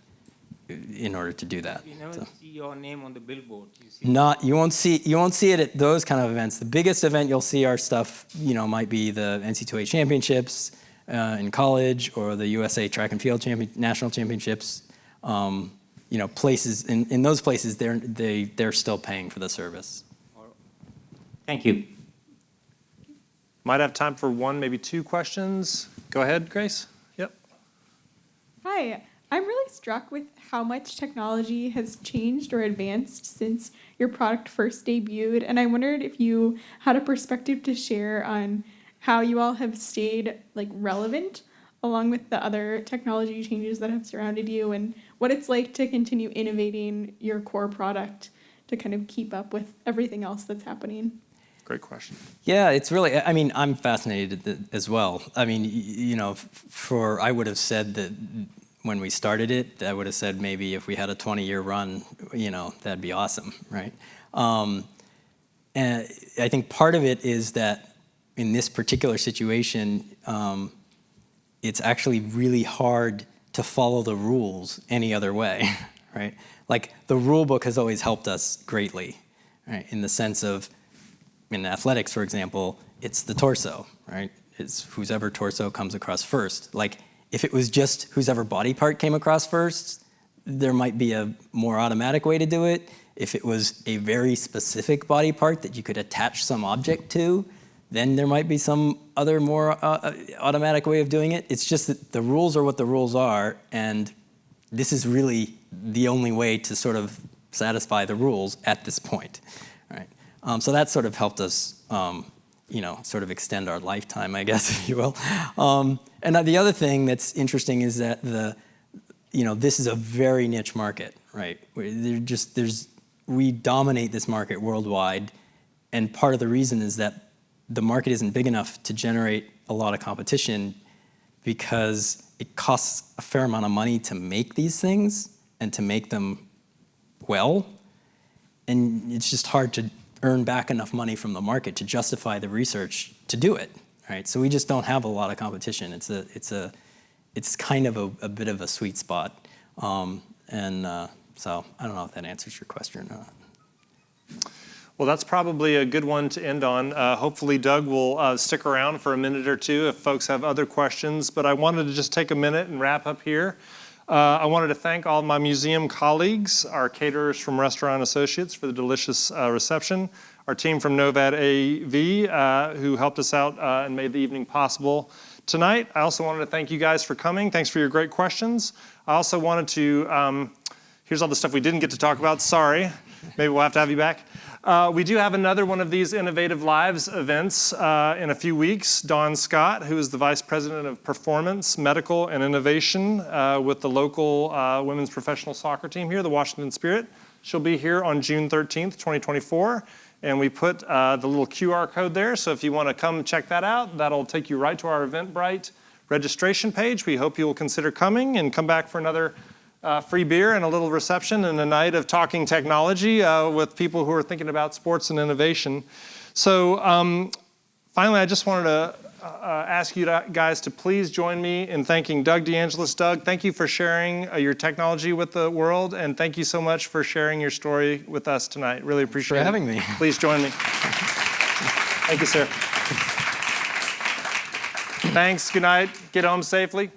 in order to do that. You never see your name on the billboard. You won't see it at those kind of events. The biggest event you'll see our stuff, might be the NC2A championships in college, or the USA Track and Field National Championships. Places in those places they're still paying for the service. Thank you. Might have time for one, maybe two questions. Go ahead, Grace. Yep. Hi, I'm really struck with how much technology has changed or advanced since your product first debuted, and I wondered if you had a perspective to share on how you all have stayed relevant along with the other technology changes that have surrounded you, and what it's like to continue innovating your core product to kind of keep up with everything else that's happening. Great question. Yeah, it's really, I'm fascinated as well. I would have said that when we started it, I would have said maybe if we had a 20-year run, that'd be awesome, right? And I think part of it is that in this particular situation, it's actually really hard to follow the rules any other way, right? Like the rule book has always helped us greatly, right? In the sense of, in athletics, for example, it's the torso, right? It's whoever torso comes across first. Like if it was just whoever body part came across first, there might be a more automatic way to do it. If it was a very specific body part that you could attach some object to, then there might be some other more automatic way of doing it. It's just that the rules are what the rules are, and this is really the only way to sort of satisfy the rules at this point, right? So that sort of helped us, sort of extend our lifetime, I guess, if you will. And the other thing that's interesting is that this is a very niche market, right? We dominate this market worldwide, and part of the reason is that the market isn't big enough to generate a lot of competition because it costs a fair amount of money to make these things and to make them well. And it's just hard to earn back enough money from the market to justify the research to do it, right? So we just don't have a lot of competition. It's kind of a bit of a sweet spot. So I don't know if that answers your question or not. Well, that's probably a good one to end on. Hopefully, Doug will stick around for a minute or two if folks have other questions. But I wanted to just take a minute and wrap up here. I wanted to thank all of my museum colleagues, our caterers from Restaurant Associates for the delicious reception, our team from Novad AV who helped us out and made the evening possible tonight. I also wanted to thank you guys for coming. Thanks for your great questions. I also wanted to, here's all the stuff we didn't get to talk about. Sorry. Maybe we'll have to have you back. We do have another one of these Innovative Lives events in a few weeks. Dawn Scott, who is the Vice President of Performance, Medical, and Innovation with the local women's professional soccer team here, the Washington Spirit. She'll be here on June 13th, 2024. And we put the little QR code there, so if you want to come check that out, that'll take you right to our Eventbrite registration page. We hope you will consider coming and come back for another free beer and a little reception and a night of talking technology with people who are thinking about sports and innovation. So finally, I just wanted to ask you guys to please join me in thanking Doug DeAngelis. Doug, thank you for sharing your technology with the world, and thank you so much for sharing your story with us tonight. Really appreciate it. Thanks for having me. Please join me. Thank you, sir. Thanks. Good night. Get home safely.